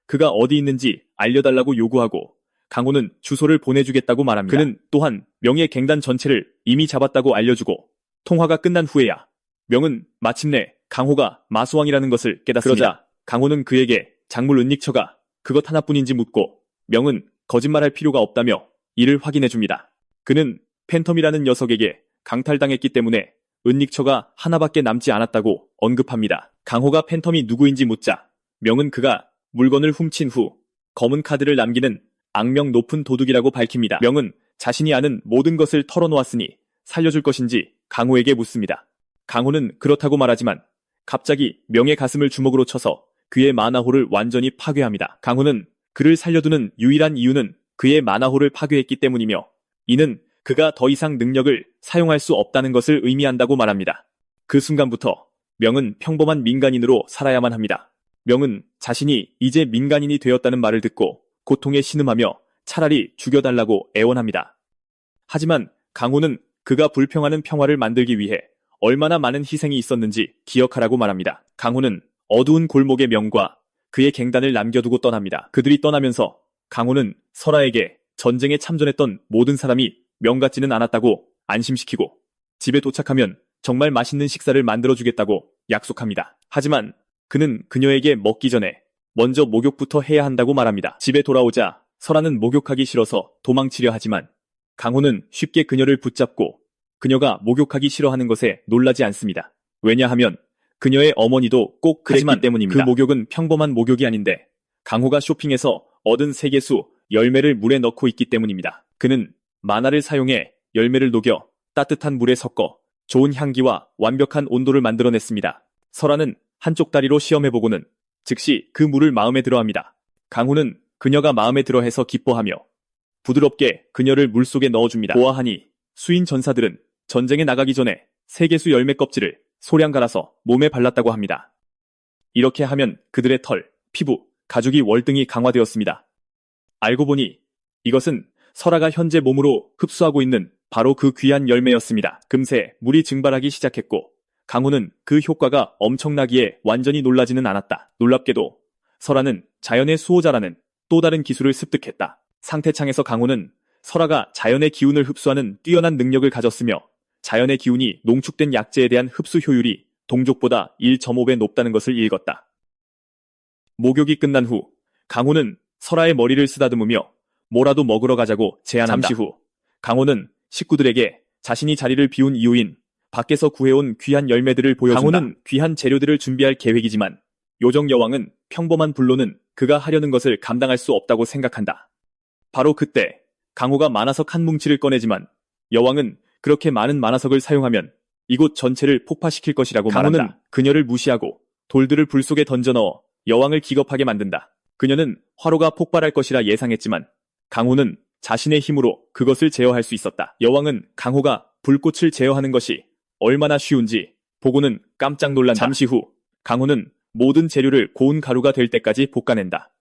그가 어디 있는지 알려달라고 요구하고 강호는 주소를 보내주겠다고 말합니다. 그는 또한 명의 갱단 전체를 이미 잡았다고 알려주고 통화가 끝난 후에야 명은 마침내 강호가 마수왕이라는 것을 깨닫습니다. 그러자 강호는 그에게 작물 은닉처가 그것 하나뿐인지 묻고 명은 거짓말할 필요가 없다며 이를 확인해줍니다. 그는 팬텀이라는 녀석에게 강탈당했기 때문에 은닉처가 하나밖에 남지 않았다고 언급합니다. 강호가 팬텀이 누구인지 묻자 명은 그가 물건을 훔친 후 검은 카드를 남기는 악명 높은 도둑이라고 밝힙니다. 명은 자신이 아는 모든 것을 털어놓았으니 살려줄 것인지 강호에게 묻습니다. 강호는 그렇다고 말하지만 갑자기 명의 가슴을 주먹으로 쳐서 그의 마나홀을 완전히 파괴합니다. 강호는 그를 살려두는 유일한 이유는 그의 마나홀을 파괴했기 때문이며 이는 그가 더 이상 능력을 사용할 수 없다는 것을 의미한다고 말합니다. 그 순간부터 명은 평범한 민간인으로 살아야만 합니다. 명은 자신이 이제 민간인이 되었다는 말을 듣고 고통에 신음하며 차라리 죽여달라고 애원합니다. 하지만 강호는 그가 불평하는 평화를 만들기 위해 얼마나 많은 희생이 있었는지 기억하라고 말합니다. 강호는 어두운 골목의 명과 그의 갱단을 남겨두고 떠납니다. 그들이 떠나면서 강호는 설아에게 전쟁에 참전했던 모든 사람이 명 같지는 않았다고 안심시키고 집에 도착하면 정말 맛있는 식사를 만들어주겠다고 약속합니다. 하지만 그는 그녀에게 먹기 전에 먼저 목욕부터 해야 한다고 말합니다. 집에 돌아오자 설아는 목욕하기 싫어서 도망치려 하지만 강호는 쉽게 그녀를 붙잡고 그녀가 목욕하기 싫어하는 것에 놀라지 않습니다. 왜냐하면 그녀의 어머니도 꼭 그랬기 때문입니다. 그 목욕은 평범한 목욕이 아닌데 강호가 쇼핑해서 얻은 세계수 열매를 물에 넣고 있기 때문입니다. 그는 만화를 사용해 열매를 녹여 따뜻한 물에 섞어 좋은 향기와 완벽한 온도를 만들어냈습니다. 설아는 한쪽 다리로 시험해보고는 즉시 그 물을 마음에 들어합니다. 강호는 그녀가 마음에 들어해서 기뻐하며 부드럽게 그녀를 물속에 넣어줍니다. 보아하니 수인 전사들은 전쟁에 나가기 전에 세계수 열매 껍질을 소량 갈아서 몸에 발랐다고 합니다. 이렇게 하면 그들의 털, 피부, 가죽이 월등히 강화되었습니다. 알고 보니 이것은 설아가 현재 몸으로 흡수하고 있는 바로 그 귀한 열매였습니다. 금세 물이 증발하기 시작했고 강호는 그 효과가 엄청나기에 완전히 놀라지는 않았다. 놀랍게도 설아는 자연의 수호자라는 또 다른 기술을 습득했다. 상태창에서 강호는 설아가 자연의 기운을 흡수하는 뛰어난 능력을 가졌으며 자연의 기운이 농축된 약재에 대한 흡수 효율이 동족보다 1.5배 높다는 것을 읽었다. 목욕이 끝난 후 강호는 설아의 머리를 쓰다듬으며 뭐라도 먹으러 가자고 제안한다. 잠시 후 강호는 식구들에게 자신이 자리를 비운 이유인 밖에서 구해온 귀한 열매들을 보여준다. 강호는 귀한 재료들을 준비할 계획이지만 요정 여왕은 평범한 불로는 그가 하려는 것을 감당할 수 없다고 생각한다. 바로 그때 강호가 만화석 한 뭉치를 꺼내지만 여왕은 그렇게 많은 만화석을 사용하면 이곳 전체를 폭파시킬 것이라고 말한다. 강호는 그녀를 무시하고 돌들을 불 속에 던져 넣어 여왕을 기겁하게 만든다. 그녀는 화로가 폭발할 것이라 예상했지만 강호는 자신의 힘으로 그것을 제어할 수 있었다. 여왕은 강호가 불꽃을 제어하는 것이 얼마나 쉬운지 보고는 깜짝 놀란다. 잠시 후 강호는 모든 재료를 고운 가루가 될 때까지 볶아낸다.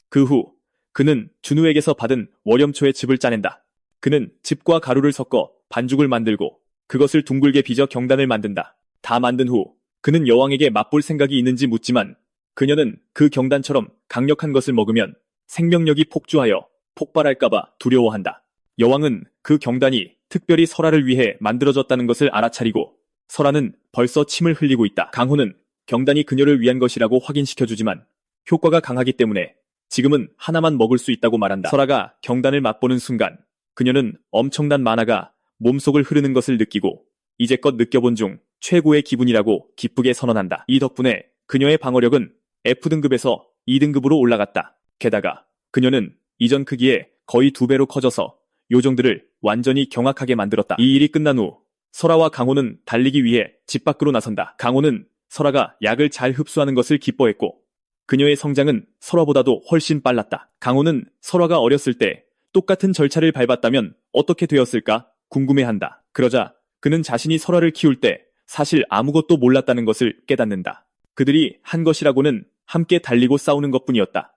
그 후 그는 준우에게서 받은 월염초의 즙을 짜낸다. 그는 즙과 가루를 섞어 반죽을 만들고 그것을 둥글게 빚어 경단을 만든다. 다 만든 후 그는 여왕에게 맛볼 생각이 있는지 묻지만 그녀는 그 경단처럼 강력한 것을 먹으면 생명력이 폭주하여 폭발할까봐 두려워한다. 여왕은 그 경단이 특별히 설아를 위해 만들어졌다는 것을 알아차리고 설아는 벌써 침을 흘리고 있다. 강호는 경단이 그녀를 위한 것이라고 확인시켜주지만 효과가 강하기 때문에 지금은 하나만 먹을 수 있다고 말한다. 설아가 경단을 맛보는 순간 그녀는 엄청난 만화가 몸속을 흐르는 것을 느끼고 이제껏 느껴본 중 최고의 기분이라고 기쁘게 선언한다. 이 덕분에 그녀의 방어력은 F등급에서 2등급으로 올라갔다. 게다가 그녀는 이전 크기에 거의 2배로 커져서 요정들을 완전히 경악하게 만들었다. 이 일이 끝난 후 설아와 강호는 달리기 위해 집 밖으로 나선다. 강호는 설아가 약을 잘 흡수하는 것을 기뻐했고 그녀의 성장은 설아보다도 훨씬 빨랐다. 강호는 설아가 어렸을 때 똑같은 절차를 밟았다면 어떻게 되었을까 궁금해한다. 그러자 그는 자신이 설아를 키울 때 사실 아무것도 몰랐다는 것을 깨닫는다. 그들이 한 것이라고는 함께 달리고 싸우는 것뿐이었다.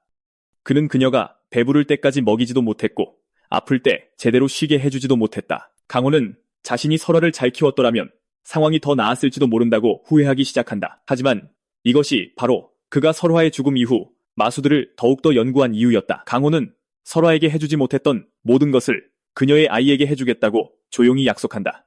그는 그녀가 배부를 때까지 먹이지도 못했고 아플 때 제대로 쉬게 해주지도 못했다. 강호는 자신이 설아를 잘 키웠더라면 상황이 더 나았을지도 모른다고 후회하기 시작한다. 하지만 이것이 바로 그가 설화의 죽음 이후 마수들을 더욱더 연구한 이유였다. 강호는 설화에게 해주지 못했던 모든 것을 그녀의 아이에게 해주겠다고 조용히 약속한다.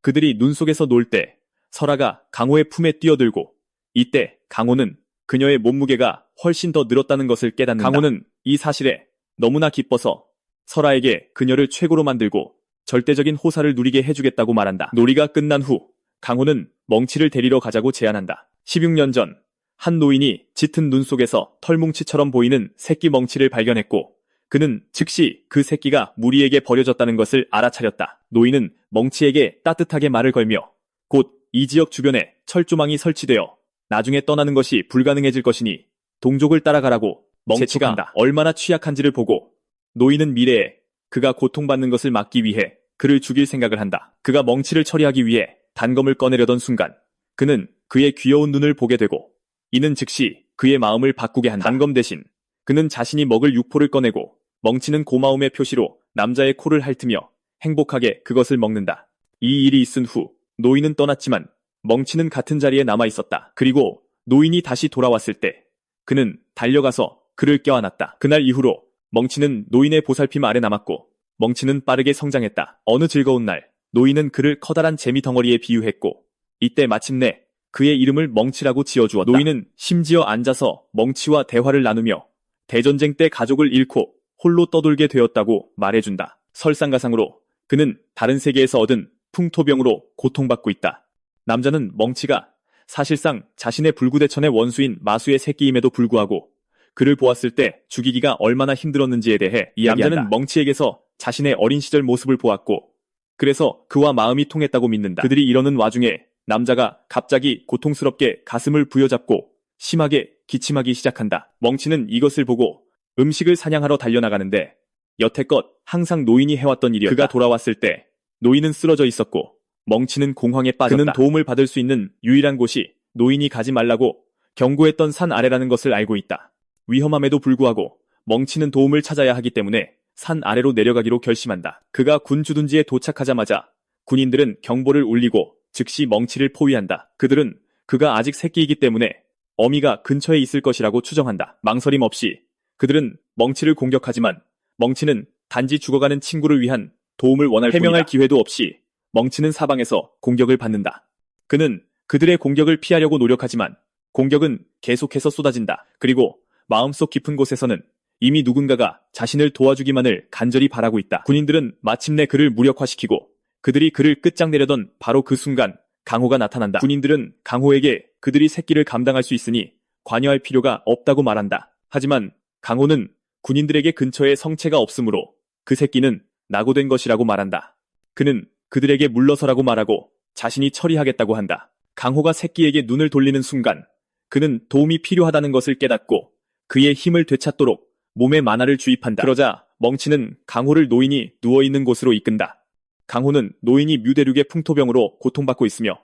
그들이 눈 속에서 놀 때 설아가 강호의 품에 뛰어들고 이때 강호는 그녀의 몸무게가 훨씬 더 늘었다는 것을 깨닫는다. 강호는 이 사실에 너무나 기뻐서 설아에게 그녀를 최고로 만들고 절대적인 호사를 누리게 해주겠다고 말한다. 놀이가 끝난 후 강호는 멍치를 데리러 가자고 제안한다. 16년 전 한 노인이 짙은 눈 속에서 털뭉치처럼 보이는 새끼 멍치를 발견했고 그는 즉시 그 새끼가 무리에게 버려졌다는 것을 알아차렸다. 노인은 멍치에게 따뜻하게 말을 걸며 곧 이 지역 주변에 철조망이 설치되어 나중에 떠나는 것이 불가능해질 것이니 동족을 따라가라고 멍치가 얼마나 취약한지를 보고 노인은 미래에 그가 고통받는 것을 막기 위해 그를 죽일 생각을 한다. 그가 멍치를 처리하기 위해 단검을 꺼내려던 순간 그는 그의 귀여운 눈을 보게 되고 이는 즉시 그의 마음을 바꾸게 한다. 단검 대신 그는 자신이 먹을 육포를 꺼내고 멍치는 고마움의 표시로 남자의 코를 핥으며 행복하게 그것을 먹는다. 이 일이 있은 후 노인은 떠났지만 멍치는 같은 자리에 남아 있었다. 그리고 노인이 다시 돌아왔을 때 그는 달려가서 그를 껴안았다. 그날 이후로 멍치는 노인의 보살핌 아래 남았고 멍치는 빠르게 성장했다. 어느 즐거운 날 노인은 그를 커다란 재미 덩어리에 비유했고 이때 마침내 그의 이름을 멍치라고 지어주었다. 노인은 심지어 앉아서 멍치와 대화를 나누며 대전쟁 때 가족을 잃고 홀로 떠돌게 되었다고 말해준다. 설상가상으로 그는 다른 세계에서 얻은 풍토병으로 고통받고 있다. 남자는 멍치가 사실상 자신의 불구대천의 원수인 마수의 새끼임에도 불구하고 그를 보았을 때 죽이기가 얼마나 힘들었는지에 대해 이야기한다. 남자는 멍치에게서 자신의 어린 시절 모습을 보았고 그래서 그와 마음이 통했다고 믿는다. 그들이 이러는 와중에 남자가 갑자기 고통스럽게 가슴을 부여잡고 심하게 기침하기 시작한다. 멍치는 이것을 보고 음식을 사냥하러 달려나가는데 여태껏 항상 노인이 해왔던 일이었다. 그가 돌아왔을 때 노인은 쓰러져 있었고 멍치는 공황에 빠졌다. 그는 도움을 받을 수 있는 유일한 곳이 노인이 가지 말라고 경고했던 산 아래라는 것을 알고 있다. 위험함에도 불구하고 멍치는 도움을 찾아야 하기 때문에 산 아래로 내려가기로 결심한다. 그가 군 주둔지에 도착하자마자 군인들은 경보를 울리고 즉시 멍치를 포위한다. 그들은 그가 아직 새끼이기 때문에 어미가 근처에 있을 것이라고 추정한다. 망설임 없이 그들은 멍치를 공격하지만 멍치는 단지 죽어가는 친구를 위한 도움을 원할 뿐이다. 해명할 기회도 없이 멍치는 사방에서 공격을 받는다. 그는 그들의 공격을 피하려고 노력하지만 공격은 계속해서 쏟아진다. 그리고 마음속 깊은 곳에서는 이미 누군가가 자신을 도와주기만을 간절히 바라고 있다. 군인들은 마침내 그를 무력화시키고 그들이 그를 끝장내려던 바로 그 순간 강호가 나타난다. 군인들은 강호에게 그들이 새끼를 감당할 수 있으니 관여할 필요가 없다고 말한다. 하지만 강호는 군인들에게 근처에 성체가 없으므로 그 새끼는 낙오된 것이라고 말한다. 그는 그들에게 물러서라고 말하고 자신이 처리하겠다고 한다. 강호가 새끼에게 눈을 돌리는 순간 그는 도움이 필요하다는 것을 깨닫고 그의 힘을 되찾도록 몸에 만화를 주입한다. 그러자 멍치는 강호를 노인이 누워있는 곳으로 이끈다. 강호는 노인이 뮤대륙의 풍토병으로 고통받고 있으며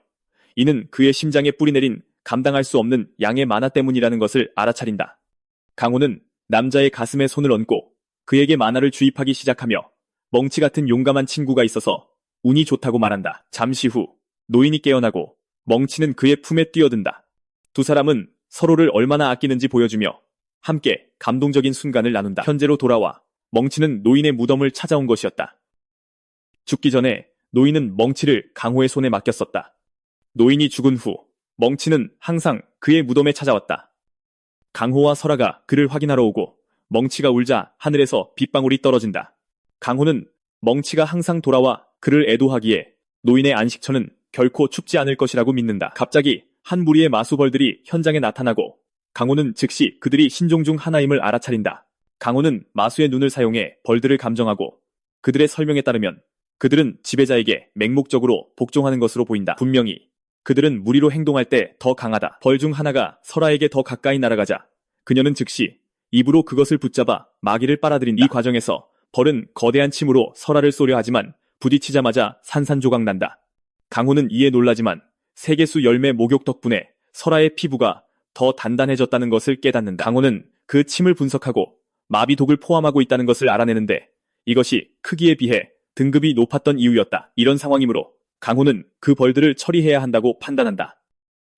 이는 그의 심장에 뿌리내린 감당할 수 없는 양의 만화 때문이라는 것을 알아차린다. 강호는 남자의 가슴에 손을 얹고 그에게 만화를 주입하기 시작하며 멍치 같은 용감한 친구가 있어서 운이 좋다고 말한다. 잠시 후 노인이 깨어나고 멍치는 그의 품에 뛰어든다. 두 사람은 서로를 얼마나 아끼는지 보여주며 함께 감동적인 순간을 나눈다. 현재로 돌아와 멍치는 노인의 무덤을 찾아온 것이었다. 죽기 전에 노인은 멍치를 강호의 손에 맡겼었다. 노인이 죽은 후 멍치는 항상 그의 무덤에 찾아왔다. 강호와 설아가 그를 확인하러 오고 멍치가 울자 하늘에서 빗방울이 떨어진다. 강호는 멍치가 항상 돌아와 그를 애도하기에 노인의 안식처는 결코 춥지 않을 것이라고 믿는다. 갑자기 한 무리의 마수벌들이 현장에 나타나고 강호는 즉시 그들이 신종 중 하나임을 알아차린다. 강호는 마수의 눈을 사용해 벌들을 감정하고 그들의 설명에 따르면 그들은 지배자에게 맹목적으로 복종하는 것으로 보인다. 분명히 그들은 무리로 행동할 때 더 강하다. 벌 중 하나가 설아에게 더 가까이 날아가자 그녀는 즉시 입으로 그것을 붙잡아 마귀를 빨아들인다. 이 과정에서 벌은 거대한 침으로 설아를 쏘려 하지만 부딪히자마자 산산조각 난다. 강호는 이에 놀라지만 세계수 열매 목욕 덕분에 설아의 피부가 더 단단해졌다는 것을 깨닫는다. 강호는 그 침을 분석하고 마비독을 포함하고 있다는 것을 알아내는데 이것이 크기에 비해 등급이 높았던 이유였다. 이런 상황이므로 강호는 그 벌들을 처리해야 한다고 판단한다.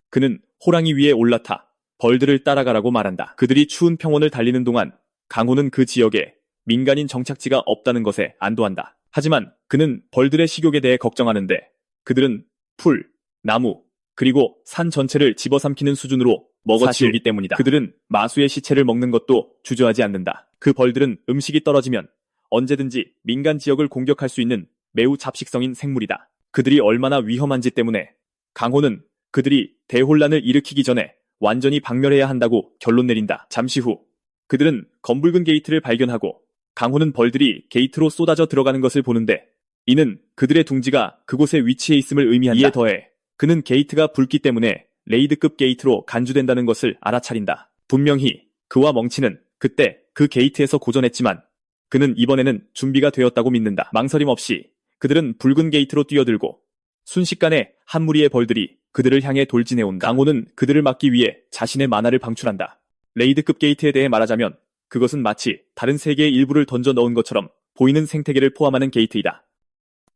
그는 호랑이 위에 올라타 벌들을 따라가라고 말한다. 그들이 추운 평원을 달리는 동안 강호는 그 지역에 민간인 정착지가 없다는 것에 안도한다. 하지만 그는 벌들의 식욕에 대해 걱정하는데 그들은 풀, 나무, 그리고 산 전체를 집어삼키는 수준으로 먹어치우기 때문이다. 그들은 마수의 시체를 먹는 것도 주저하지 않는다. 그 벌들은 음식이 떨어지면 언제든지 민간 지역을 공격할 수 있는 매우 잡식성인 생물이다. 그들이 얼마나 위험한지 때문에 강호는 그들이 대혼란을 일으키기 전에 완전히 박멸해야 한다고 결론 내린다. 잠시 후 그들은 검붉은 게이트를 발견하고 강호는 벌들이 게이트로 쏟아져 들어가는 것을 보는데 이는 그들의 둥지가 그곳에 위치해 있음을 의미한다. 이에 더해 그는 게이트가 붉기 때문에 레이드급 게이트로 간주된다는 것을 알아차린다. 분명히 그와 멍치는 그때 그 게이트에서 고전했지만 그는 이번에는 준비가 되었다고 믿는다. 망설임 없이 그들은 붉은 게이트로 뛰어들고 순식간에 한 무리의 벌들이 그들을 향해 돌진해온다. 강호는 그들을 막기 위해 자신의 만화를 방출한다. 레이드급 게이트에 대해 말하자면 그것은 마치 다른 세계의 일부를 던져 넣은 것처럼 보이는 생태계를 포함하는 게이트이다.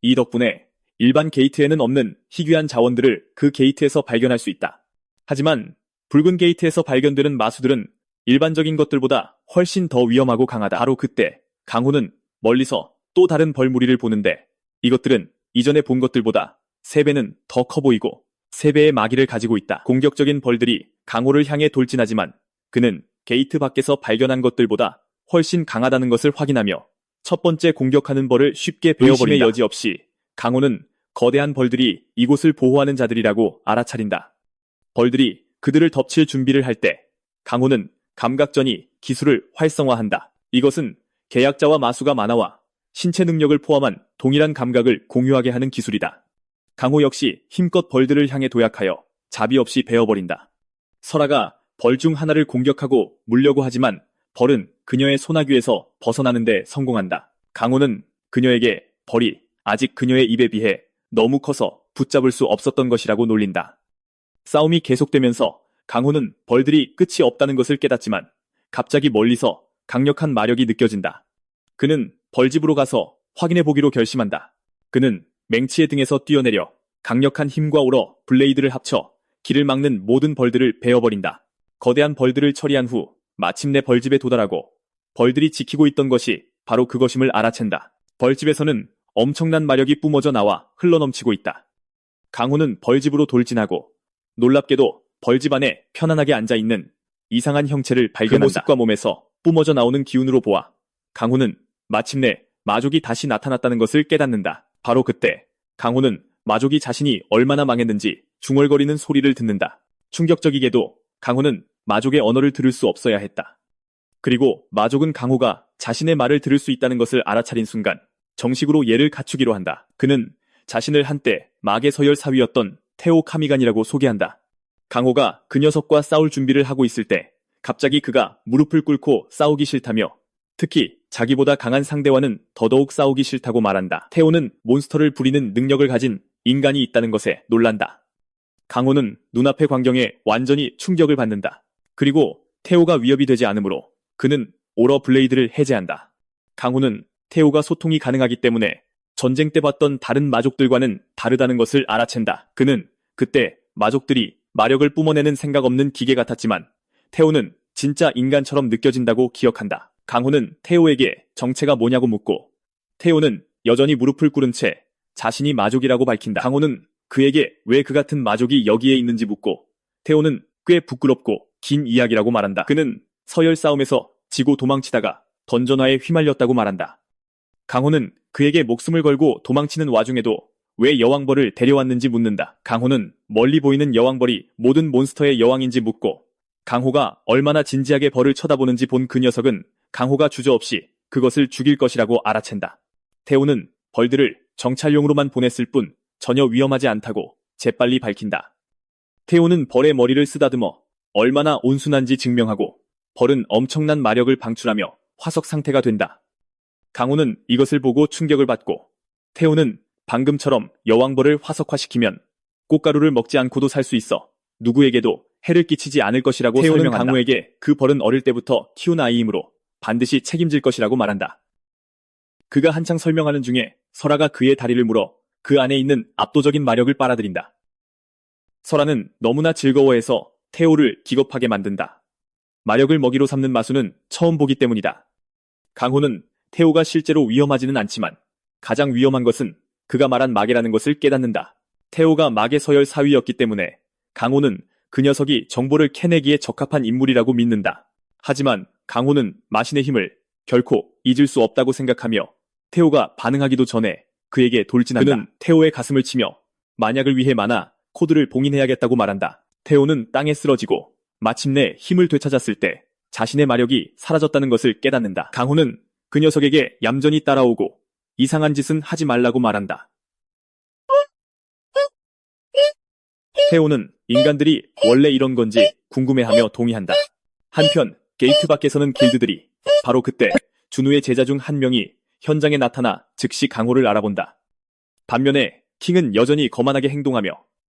이 덕분에 일반 게이트에는 없는 희귀한 자원들을 그 게이트에서 발견할 수 있다. 하지만 붉은 게이트에서 발견되는 마수들은 일반적인 것들보다 훨씬 더 위험하고 강하다. 바로 그때 강호는 멀리서 또 다른 벌무리를 보는데 이것들은 이전에 본 것들보다 3배는 더 커 보이고 3배의 마기를 가지고 있다. 공격적인 벌들이 강호를 향해 돌진하지만 그는 게이트 밖에서 발견한 것들보다 훨씬 강하다는 것을 확인하며 첫 번째 공격하는 벌을 쉽게 베어버린다. 여지없이 강호는 거대한 벌들이 이곳을 보호하는 자들이라고 알아차린다. 벌들이 그들을 덮칠 준비를 할 때 강호는 감각전이 기술을 활성화한다. 이것은 계약자와 마수가 만화와 신체 능력을 포함한 동일한 감각을 공유하게 하는 기술이다. 강호 역시 힘껏 벌들을 향해 도약하여 자비 없이 베어버린다. 설아가 벌 중 하나를 공격하고 물려고 하지만 벌은 그녀의 소나귀에서 벗어나는데 성공한다. 강호는 그녀에게 벌이 아직 그녀의 입에 비해 너무 커서 붙잡을 수 없었던 것이라고 놀린다. 싸움이 계속되면서 강호는 벌들이 끝이 없다는 것을 깨닫지만 갑자기 멀리서 강력한 마력이 느껴진다. 그는 벌집으로 가서 확인해보기로 결심한다. 그는 맹치의 등에서 뛰어내려 강력한 힘과 우러 블레이드를 합쳐 길을 막는 모든 벌들을 베어버린다. 거대한 벌들을 처리한 후 마침내 벌집에 도달하고 벌들이 지키고 있던 것이 바로 그것임을 알아챈다. 벌집에서는 엄청난 마력이 뿜어져 나와 흘러넘치고 있다. 강호는 벌집으로 돌진하고 놀랍게도 벌집 안에 편안하게 앉아있는 이상한 형체를 발견한다. 그 모습과 몸에서 뿜어져 나오는 기운으로 보아 강호는 마침내 마족이 다시 나타났다는 것을 깨닫는다. 바로 그때 강호는 마족이 자신이 얼마나 망했는지 중얼거리는 소리를 듣는다. 충격적이게도 강호는 마족의 언어를 들을 수 없어야 했다. 그리고 마족은 강호가 자신의 말을 들을 수 있다는 것을 알아차린 순간 정식으로 예를 갖추기로 한다. 그는 자신을 한때 마계 서열 사위였던 테오 카미간이라고 소개한다. 강호가 그 녀석과 싸울 준비를 하고 있을 때 갑자기 그가 무릎을 꿇고 싸우기 싫다며 특히 자기보다 강한 상대와는 더더욱 싸우기 싫다고 말한다. 테오는 몬스터를 부리는 능력을 가진 인간이 있다는 것에 놀란다. 강호는 눈앞의 광경에 완전히 충격을 받는다. 그리고 테오가 위협이 되지 않으므로 그는 오러 블레이드를 해제한다. 강호는 테오가 소통이 가능하기 때문에 전쟁 때 봤던 다른 마족들과는 다르다는 것을 알아챈다. 그는 그때 마족들이 마력을 뿜어내는 생각 없는 기계 같았지만 테오는 진짜 인간처럼 느껴진다고 기억한다. 강호는 테오에게 정체가 뭐냐고 묻고 테오는 여전히 무릎을 꿇은 채 자신이 마족이라고 밝힌다. 강호는 그에게 왜 그 같은 마족이 여기에 있는지 묻고 테오는 꽤 부끄럽고 긴 이야기라고 말한다. 그는 서열 싸움에서 지고 도망치다가 던전화에 휘말렸다고 말한다. 강호는 그에게 목숨을 걸고 도망치는 와중에도 왜 여왕벌을 데려왔는지 묻는다. 강호는 멀리 보이는 여왕벌이 모든 몬스터의 여왕인지 묻고 강호가 얼마나 진지하게 벌을 쳐다보는지 본 그 녀석은 강호가 주저없이 그것을 죽일 것이라고 알아챈다. 테오는 벌들을 정찰용으로만 보냈을 뿐 전혀 위험하지 않다고 재빨리 밝힌다. 테오는 벌의 머리를 쓰다듬어 얼마나 온순한지 증명하고 벌은 엄청난 마력을 방출하며 화석 상태가 된다. 강호는 이것을 보고 충격을 받고 테오는 방금처럼 여왕벌을 화석화시키면 꽃가루를 먹지 않고도 살 수 있어 누구에게도 해를 끼치지 않을 것이라고 테오는 설명한다. 강호에게 그 벌은 어릴 때부터 키운 아이이므로 반드시 책임질 것이라고 말한다. 그가 한창 설명하는 중에 설아가 그의 다리를 물어 그 안에 있는 압도적인 마력을 빨아들인다. 설아는 너무나 즐거워해서 테오를 기겁하게 만든다. 마력을 먹이로 삼는 마수는 처음 보기 때문이다. 강호는 테오가 실제로 위험하지는 않지만 가장 위험한 것은 그가 말한 마계라는 것을 깨닫는다. 테오가 마계 서열 사위였기 때문에 강호는 그 녀석이 정보를 캐내기에 적합한 인물이라고 믿는다. 하지만 강호는 마신의 힘을 결코 잊을 수 없다고 생각하며 테오가 반응하기도 전에 그에게 돌진한다. 그는 테오의 가슴을 치며 만약을 위해 마나 코드를 봉인해야겠다고 말한다. 테오는 땅에 쓰러지고 마침내 힘을 되찾았을 때 자신의 마력이 사라졌다는 것을 깨닫는다. 강호는 그 녀석에게 얌전히 따라오고 이상한 짓은 하지 말라고 말한다. 테오는 인간들이 원래 이런 건지 궁금해하며 동의한다. 한편 게이트 밖에서는 길드들이 바로 그때 준우의 제자 중 한 명이 현장에 나타나 즉시 강호를 알아본다. 반면에 킹은 여전히 거만하게 행동하며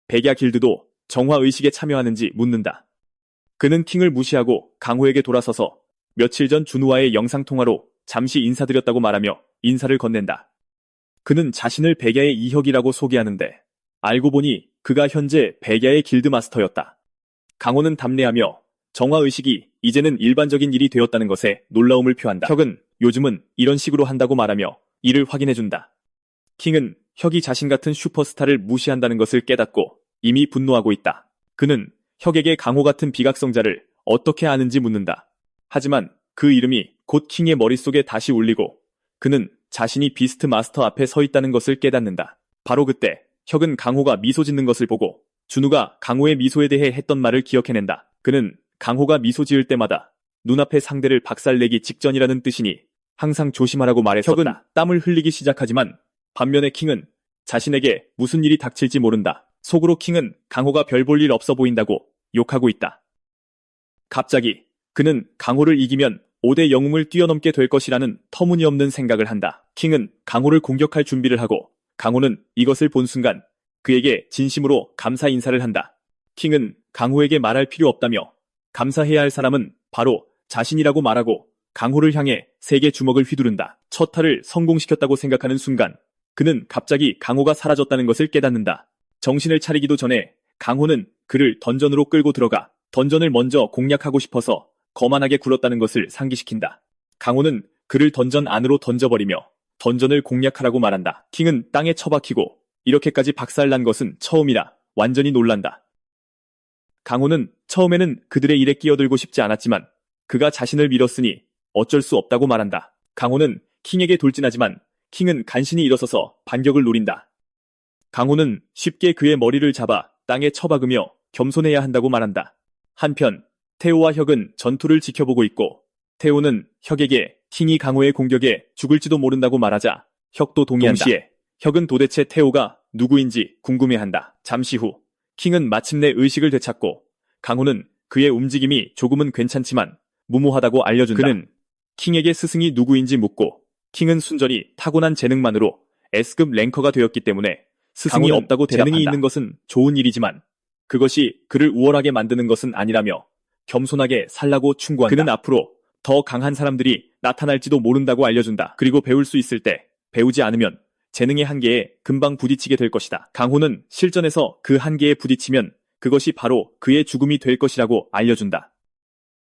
백야 길드도 정화의식에 참여하는지 묻는다. 그는 킹을 무시하고 강호에게 돌아서서 며칠 전 준우와의 영상통화로 잠시 인사드렸다고 말하며 인사를 건넨다. 그는 자신을 백야의 이혁이라고 소개하는데 알고 보니 그가 현재 백야의 길드 마스터였다. 강호는 답례하며 정화의식이 이제는 일반적인 일이 되었다는 것에 놀라움을 표한다. 혁은 요즘은 이런 식으로 한다고 말하며 이를 확인해준다. 킹은 혁이 자신 같은 슈퍼스타를 무시한다는 것을 깨닫고 이미 분노하고 있다. 그는 혁에게 강호 같은 비각성자를 어떻게 아는지 묻는다. 하지만 그 이름이 곧 킹의 머릿속에 다시 울리고 그는 자신이 비스트 마스터 앞에 서 있다는 것을 깨닫는다. 바로 그때 혁은 강호가 미소 짓는 것을 보고 준우가 강호의 미소에 대해 했던 말을 기억해낸다. 그는 강호가 미소 지을 때마다 눈앞의 상대를 박살내기 직전이라는 뜻이니 항상 조심하라고 말했었다. 혁은 땀을 흘리기 시작하지만 반면에 킹은 자신에게 무슨 일이 닥칠지 모른다. 속으로 킹은 강호가 별 볼 일 없어 보인다고 욕하고 있다. 갑자기 그는 강호를 이기면 5대 영웅을 뛰어넘게 될 것이라는 터무니없는 생각을 한다. 킹은 강호를 공격할 준비를 하고 강호는 이것을 본 순간 그에게 진심으로 감사 인사를 한다. 킹은 강호에게 말할 필요 없다며 감사해야 할 사람은 바로 자신이라고 말하고 강호를 향해 세게 주먹을 휘두른다. 첫 타를 성공시켰다고 생각하는 순간 그는 갑자기 강호가 사라졌다는 것을 깨닫는다. 정신을 차리기도 전에 강호는 그를 던전으로 끌고 들어가 던전을 먼저 공략하고 싶어서 거만하게 굴었다는 것을 상기시킨다. 강호는 그를 던전 안으로 던져버리며 던전을 공략하라고 말한다. 킹은 땅에 처박히고 이렇게까지 박살난 것은 처음이라 완전히 놀란다. 강호는 처음에는 그들의 일에 끼어들고 싶지 않았지만 그가 자신을 믿었으니 어쩔 수 없다고 말한다. 강호는 킹에게 돌진하지만 킹은 간신히 일어서서 반격을 노린다. 강호는 쉽게 그의 머리를 잡아 땅에 처박으며 겸손해야 한다고 말한다. 한편 태호와 혁은 전투를 지켜보고 있고 태호는 혁에게 킹이 강호의 공격에 죽을지도 모른다고 말하자 혁도 동의한다. 동시에 혁은 도대체 태호가 누구인지 궁금해한다. 잠시 후 킹은 마침내 의식을 되찾고 강호는 그의 움직임이 조금은 괜찮지만 무모하다고 알려준다. 그는 킹에게 스승이 누구인지 묻고 킹은 순전히 타고난 재능만으로 S급 랭커가 되었기 때문에 스승이 없다고 대답한다. 재능이 있는 것은 좋은 일이지만 그것이 그를 우월하게 만드는 것은 아니라며 겸손하게 살라고 충고한다. 그는 앞으로 더 강한 사람들이 나타날지도 모른다고 알려준다. 그리고 배울 수 있을 때 배우지 않으면 재능의 한계에 금방 부딪히게 될 것이다. 강호는 실전에서 그 한계에 부딪히면 그것이 바로 그의 죽음이 될 것이라고 알려준다.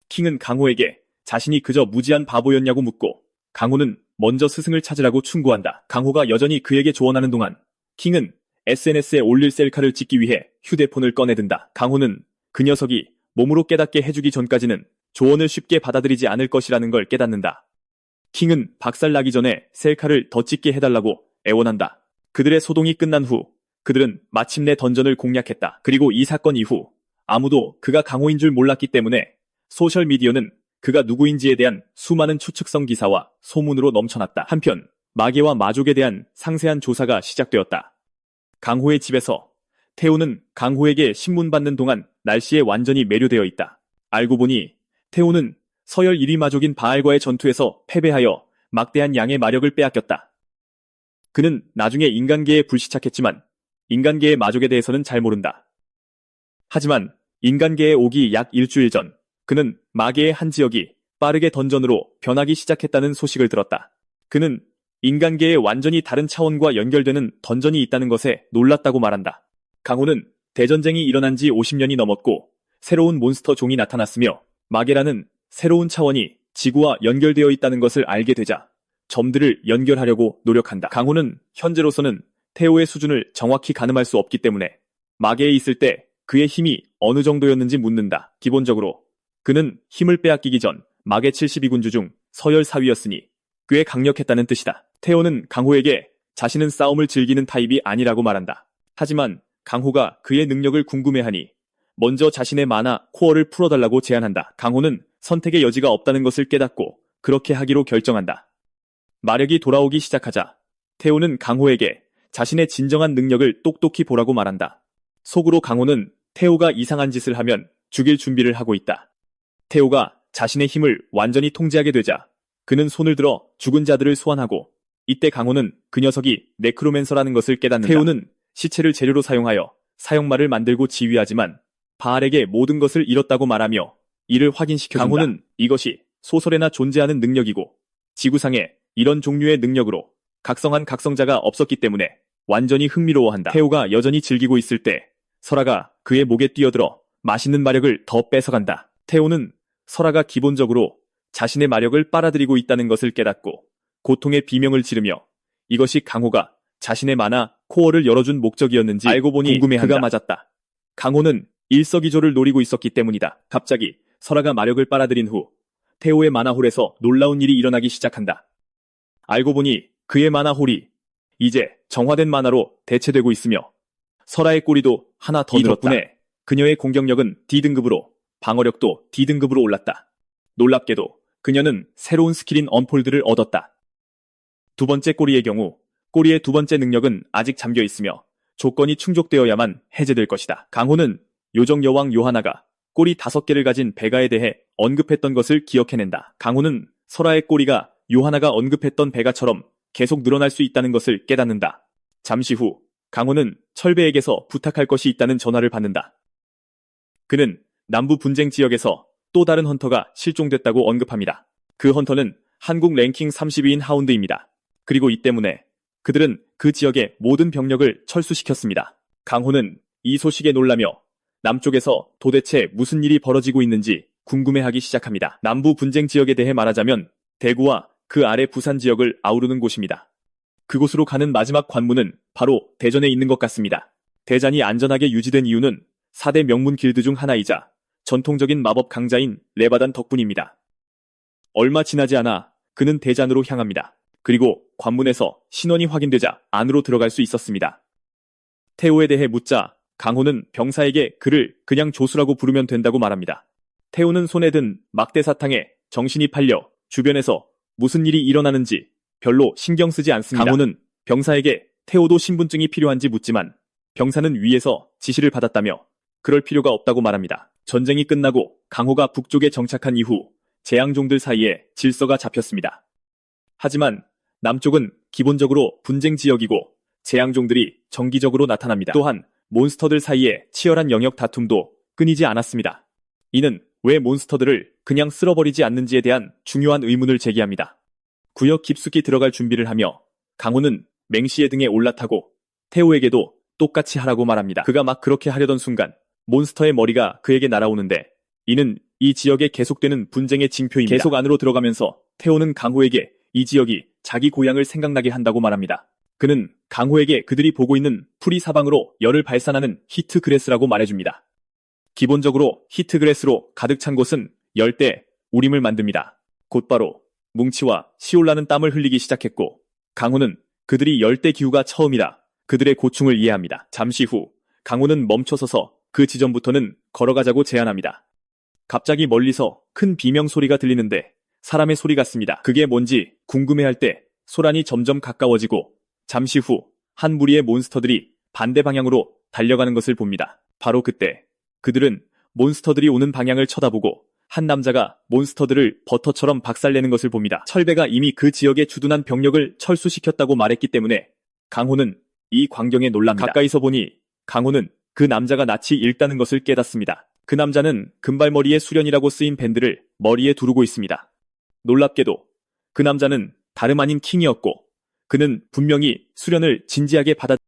킹은 강호에게 자신이 그저 무지한 바보였냐고 묻고 강호는 먼저 스승을 찾으라고 충고한다. 강호가 여전히 그에게 조언하는 동안 킹은 SNS에 올릴 셀카를 찍기 위해 휴대폰을 꺼내든다. 강호는 그 녀석이 몸으로 깨닫게 해주기 전까지는 조언을 쉽게 받아들이지 않을 것이라는 걸 깨닫는다. 킹은 박살나기 전에 셀카를 더 찍게 해달라고 애원한다. 그들의 소동이 끝난 후 그들은 마침내 던전을 공략했다. 그리고 이 사건 이후 아무도 그가 강호인 줄 몰랐기 때문에 소셜미디어는 그가 누구인지에 대한 수많은 추측성 기사와 소문으로 넘쳐났다. 한편 마계와 마족에 대한 상세한 조사가 시작되었다. 강호의 집에서 태호는 강호에게 신문 받는 동안 날씨에 완전히 매료되어 있다. 알고 보니 태호는 서열 1위 마족인 바알과의 전투에서 패배하여 막대한 양의 마력을 빼앗겼다. 그는 나중에 인간계에 불시착했지만 인간계의 마족에 대해서는 잘 모른다. 하지만 인간계에 오기 약 일주일 전 그는 마계의 한 지역이 빠르게 던전으로 변하기 시작했다는 소식을 들었다. 그는 인간계의 완전히 다른 차원과 연결되는 던전이 있다는 것에 놀랐다고 말한다. 강호는 대전쟁이 일어난 지 50년이 넘었고 새로운 몬스터 종이 나타났으며 마계라는 새로운 차원이 지구와 연결되어 있다는 것을 알게 되자 점들을 연결하려고 노력한다. 강호는 현재로서는 태호의 수준을 정확히 가늠할 수 없기 때문에 마계에 있을 때 그의 힘이 어느 정도였는지 묻는다. 기본적으로 그는 힘을 빼앗기기 전 마계 72군주 중 서열 4위였으니 꽤 강력했다는 뜻이다. 태호는 강호에게 자신은 싸움을 즐기는 타입이 아니라고 말한다. 하지만 강호가 그의 능력을 궁금해하니 먼저 자신의 마나 코어를 풀어달라고 제안한다. 강호는 선택의 여지가 없다는 것을 깨닫고 그렇게 하기로 결정한다. 마력이 돌아오기 시작하자 태호는 강호에게 자신의 진정한 능력을 똑똑히 보라고 말한다. 속으로 강호는 태호가 이상한 짓을 하면 죽일 준비를 하고 있다. 태호가 자신의 힘을 완전히 통제하게 되자 그는 손을 들어 죽은 자들을 소환하고 이때 강호는 그 녀석이 네크로맨서라는 것을 깨닫는다. 태호는 시체를 재료로 사용하여 사형말을 만들고 지휘하지만 바알에게 모든 것을 잃었다고 말하며 이를 확인시켜준다. 강호는 이것이 소설에나 존재하는 능력이고 지구상에 이런 종류의 능력으로 각성한 각성자가 없었기 때문에 완전히 흥미로워한다. 태호가 여전히 즐기고 있을 때 설아가 그의 목에 뛰어들어 맛있는 마력을 더 뺏어간다. 태호는 설아가 기본적으로 자신의 마력을 빨아들이고 있다는 것을 깨닫고 고통의 비명을 지르며 이것이 강호가 자신의 마나 코어를 열어준 목적이었는지 알고 보니 궁금해한다. 그가 맞았다. 강호는 일석이조를 노리고 있었기 때문이다. 갑자기 설아가 마력을 빨아들인 후 태호의 마나홀에서 놀라운 일이 일어나기 시작한다. 알고 보니 그의 마나홀이 이제 정화된 마나로 대체되고 있으며 설아의 꼬리도 하나 더 늘었다. 덕분에 그녀의 공격력은 D등급으로 방어력도 D등급으로 올랐다. 놀랍게도 그녀는 새로운 스킬인 언폴드를 얻었다. 두 번째 꼬리의 경우 꼬리의 두 번째 능력은 아직 잠겨 있으며 조건이 충족되어야만 해제될 것이다. 강호는 요정 여왕 요하나가 꼬리 5개를 가진 베가에 대해 언급했던 것을 기억해낸다. 강호는 설아의 꼬리가 요하나가 언급했던 베가처럼 계속 늘어날 수 있다는 것을 깨닫는다. 잠시 후 강호는 철배에게서 부탁할 것이 있다는 전화를 받는다. 그는 남부 분쟁 지역에서 또 다른 헌터가 실종됐다고 언급합니다. 그 헌터는 한국 랭킹 30위인 하운드입니다. 그리고 이 때문에 그들은 그 지역의 모든 병력을 철수시켰습니다. 강호는 이 소식에 놀라며 남쪽에서 도대체 무슨 일이 벌어지고 있는지 궁금해하기 시작합니다. 남부 분쟁 지역에 대해 말하자면 대구와 그 아래 부산 지역을 아우르는 곳입니다. 그곳으로 가는 마지막 관문은 바로 대전에 있는 것 같습니다. 대전이 안전하게 유지된 이유는 4대 명문 길드 중 하나이자 전통적인 마법 강자인 레바단 덕분입니다. 얼마 지나지 않아 그는 대전으로 향합니다. 그리고 관문에서 신원이 확인되자 안으로 들어갈 수 있었습니다. 태호에 대해 묻자 강호는 병사에게 그를 그냥 조수라고 부르면 된다고 말합니다. 태호는 손에 든 막대 사탕에 정신이 팔려 주변에서 무슨 일이 일어나는지 별로 신경 쓰지 않습니다. 강호는 병사에게 태호도 신분증이 필요한지 묻지만 병사는 위에서 지시를 받았다며 그럴 필요가 없다고 말합니다. 전쟁이 끝나고 강호가 북쪽에 정착한 이후 재앙종들 사이에 질서가 잡혔습니다. 하지만 남쪽은 기본적으로 분쟁 지역이고 재앙종들이 정기적으로 나타납니다. 또한 몬스터들 사이에 치열한 영역 다툼도 끊이지 않았습니다. 이는 왜 몬스터들을 그냥 쓸어버리지 않는지에 대한 중요한 의문을 제기합니다. 구역 깊숙이 들어갈 준비를 하며 강호는 맹시의 등에 올라타고 태호에게도 똑같이 하라고 말합니다. 그가 막 그렇게 하려던 순간 몬스터의 머리가 그에게 날아오는데 이는 이 지역에 계속되는 분쟁의 징표입니다. 계속 안으로 들어가면서 태호는 강호에게 이 지역이 자기 고향을 생각나게 한다고 말합니다. 그는 강호에게 그들이 보고 있는 풀이 사방으로 열을 발산하는 히트그레스라고 말해줍니다. 기본적으로 히트그레스로 가득 찬 곳은 열대 우림을 만듭니다. 곧바로 뭉치와 시올라는 땀을 흘리기 시작했고 강호는 그들이 열대 기후가 처음이라 그들의 고충을 이해합니다. 잠시 후 강호는 멈춰서서 그 지점부터는 걸어가자고 제안합니다. 갑자기 멀리서 큰 비명 소리가 들리는데 사람의 소리 같습니다. 그게 뭔지 궁금해할 때 소란이 점점 가까워지고 잠시 후 한 무리의 몬스터들이 반대 방향으로 달려가는 것을 봅니다. 바로 그때 그들은 몬스터들이 오는 방향을 쳐다보고 한 남자가 몬스터들을 버터처럼 박살내는 것을 봅니다. 철배가 이미 그 지역에 주둔한 병력을 철수시켰다고 말했기 때문에 강호는 이 광경에 놀랍니다. 가까이서 보니 강호는 그 남자가 낯이 익다는 것을 깨닫습니다. 그 남자는 금발머리의 수련이라고 쓰인 밴드를 머리에 두르고 있습니다. 놀랍게도 그 남자는 다름 아닌 킹이었고 그는 분명히 수련을 진지하게 받았